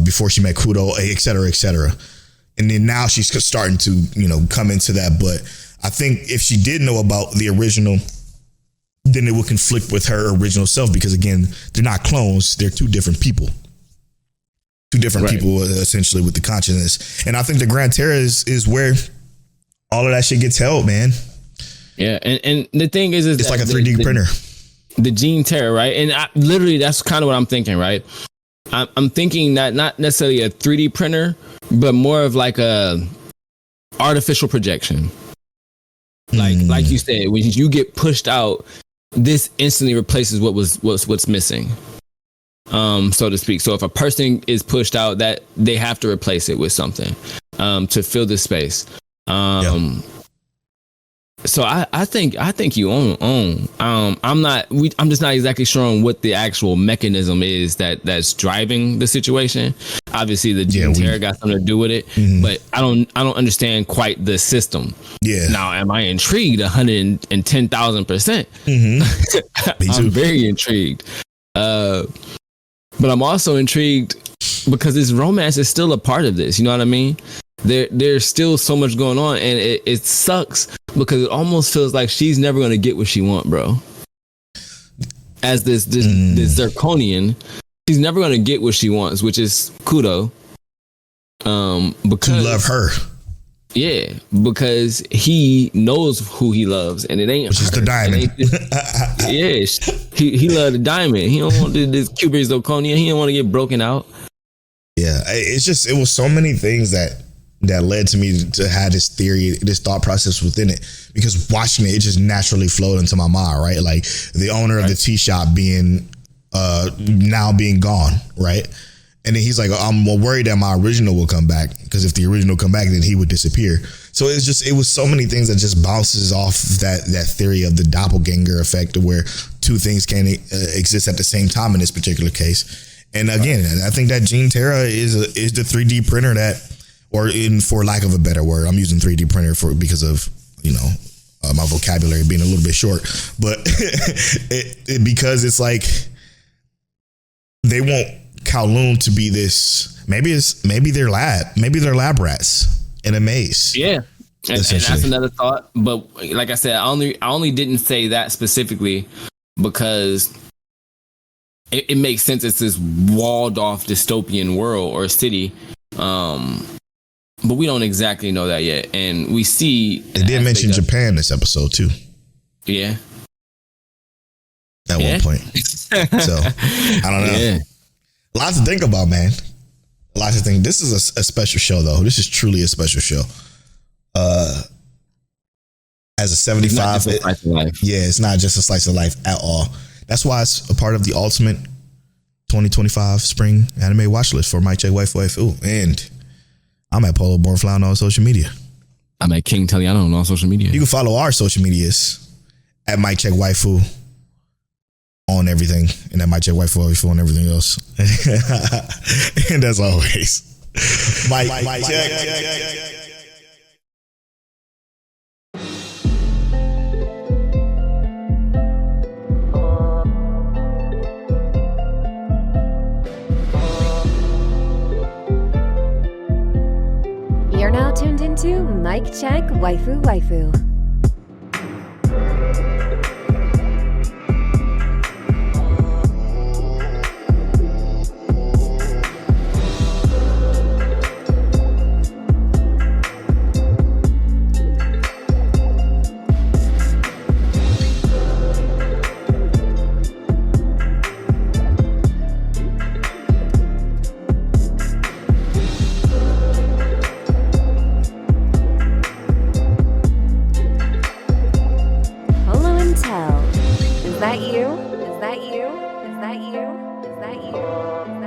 before she met Kudo, et cetera, and then now she's starting to come into that. But I think if she did know about the original, then it would conflict with her original self, because again, they're not clones; they're two different people. Two different people, essentially, with the consciousness. And I think the Grand Terra is where all of that shit gets held, man. Yeah, and the thing is it's like a 3D printer. The Gene Terra, right? And literally, that's kind of what I'm thinking, right? I'm thinking that not necessarily a 3D printer, but more of like a artificial projection. Like you said, when you get pushed out, this instantly replaces what's missing. So to speak. So if a person is pushed out, that they have to replace it with something to fill the space. So I think you own. I'm just not exactly sure on what the actual mechanism is that's driving the situation. Obviously, the Gene Terra got something to do with it, but I don't understand quite the system. Yeah. Now, am I intrigued? 110,000%. I'm very intrigued. But I'm also intrigued because this romance is still a part of this. You know what I mean? There's still so much going on, and it sucks because it almost feels like she's never going to get what she wants, bro. As this Zirconian, she's never going to get what she wants, which is Kudo. Because to love her. Yeah, because he knows who he loves, and it ain't, which is the diamond. He loved the diamond. He don't want this Cupid Zirconia. He don't want to get broken out. Yeah, it was so many things that led to me to have this theory, this thought process within it. Because watching it just naturally flowed into my mind, right? Like the owner of the tea shop being now being gone, right? And then he's like, I'm worried that my original will come back, because if the original come back, then he would disappear. So it was so many things that just bounces off that theory of the doppelganger effect, where two things can exist at the same time in this particular case. And again, I think that Gene Terra is the 3D printer that, or for lack of a better word, I'm using 3D printer because of, my vocabulary being a little bit short, but because it's like they want Kowloon to be this. Maybe they're lab rats in a maze. Yeah, and that's another thought. But like I said, I only didn't say that specifically because it makes sense. It's this walled off dystopian world or city. But we don't exactly know that yet. And we see... They did mention Japan this episode, too. Yeah. At one point. So, I don't know. Yeah. A lot to think about, man. A lot to think. This is a special show, though. This is truly a special show. As a 75... it's not just a slice of life at all. That's why it's a part of the ultimate 2025 spring anime watch list for Mic Check Waifu. And... I'm at Polo Born Flown on social media. I'm at King Teliano on all social media. You can follow our social medias at Mic Check Waifu on everything, and at Mic Check Waifu on everything else. And as always, Mic Check. You're now tuned into Mic Check Waifu. Is that you? Is that you? Is that you? Is that you? Is that